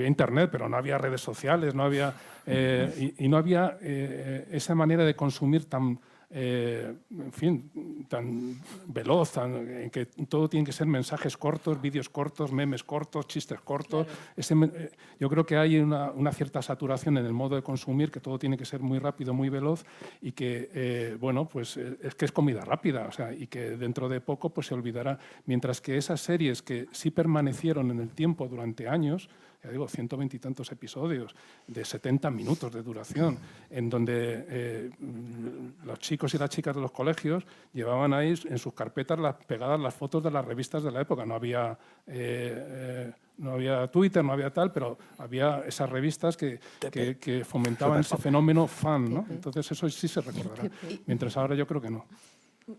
internet, pero no había redes sociales, no había, y no había esa manera de consumir tan, en fin, tan veloz, en que todo tiene que ser mensajes cortos, vídeos cortos, memes cortos, chistes cortos. Claro. Yo creo que hay una cierta saturación en el modo de consumir, que todo tiene que ser muy rápido, muy veloz, y que, bueno, pues es que es comida rápida, o sea, y que dentro de poco pues se olvidará. Mientras que esas series que sí permanecieron en el tiempo durante años, ya digo, 120 y tantos episodios de 70 minutos de duración, en donde los chicos y las chicas de los colegios llevaban ahí en sus carpetas pegadas las fotos de las revistas de la época. No había Twitter, no había tal, pero había esas revistas que fomentaban ese fenómeno fan, ¿no? Entonces eso sí se recordará. Mientras ahora yo creo que no.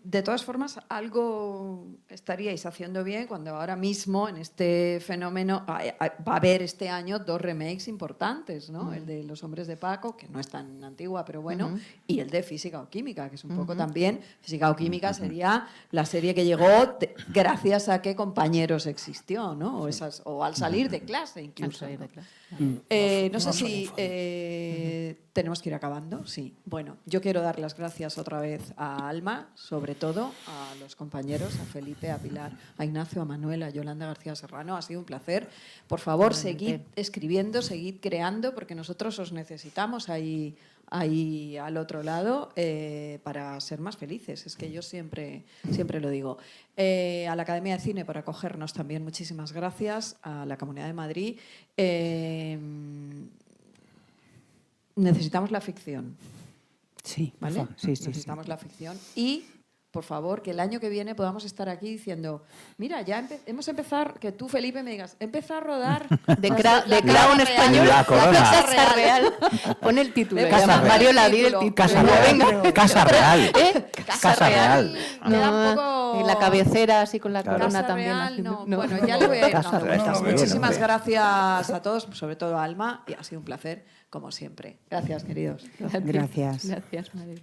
De todas formas, algo estaríais haciendo bien cuando ahora mismo en este fenómeno va a haber este año 2 remakes importantes, ¿no? El de Los hombres de Paco, que no es tan antigua, pero bueno, y el de Física o Química, que es un poco también... Física o Química sería la serie que llegó gracias a que Compañeros existió, ¿no? O al salir de clase incluso. Al salir ¿no? de clase. No sé si tenemos que ir acabando. Sí. Bueno, yo quiero dar las gracias otra vez a Alma, sobre todo a los compañeros, a Felipe, a Pilar, a Ignacio, a Manuel, a Yolanda García Serrano. Ha sido un placer. Por favor, seguid escribiendo, seguid creando, porque nosotros os necesitamos ahí al otro lado para ser más felices. Es que yo siempre lo digo. A la Academia de Cine por acogernos también, muchísimas gracias. A la Comunidad de Madrid. Necesitamos la ficción. Sí, ¿Vale? sí. Necesitamos la ficción y, por favor, que el año que viene podamos estar aquí diciendo, mira, ya hemos empezado, que tú, Felipe, me digas, empezar a rodar De Crown español, La Corona. Casa Real. Pon el título. Casa ya, Real. Mario, la di el título. Casa Venga. Real. Casa Real. Casa Real. Queda un No, poco... y la cabecera así con la Claro. corona Casa también. Real, haciendo- no. Bueno, ya le voy a ir. Casa Real está muy bien, Muchísimas hombre. gracias a todos, sobre todo a Alma, y ha sido un placer, como siempre. Gracias, queridos. Gracias. Gracias, Mario.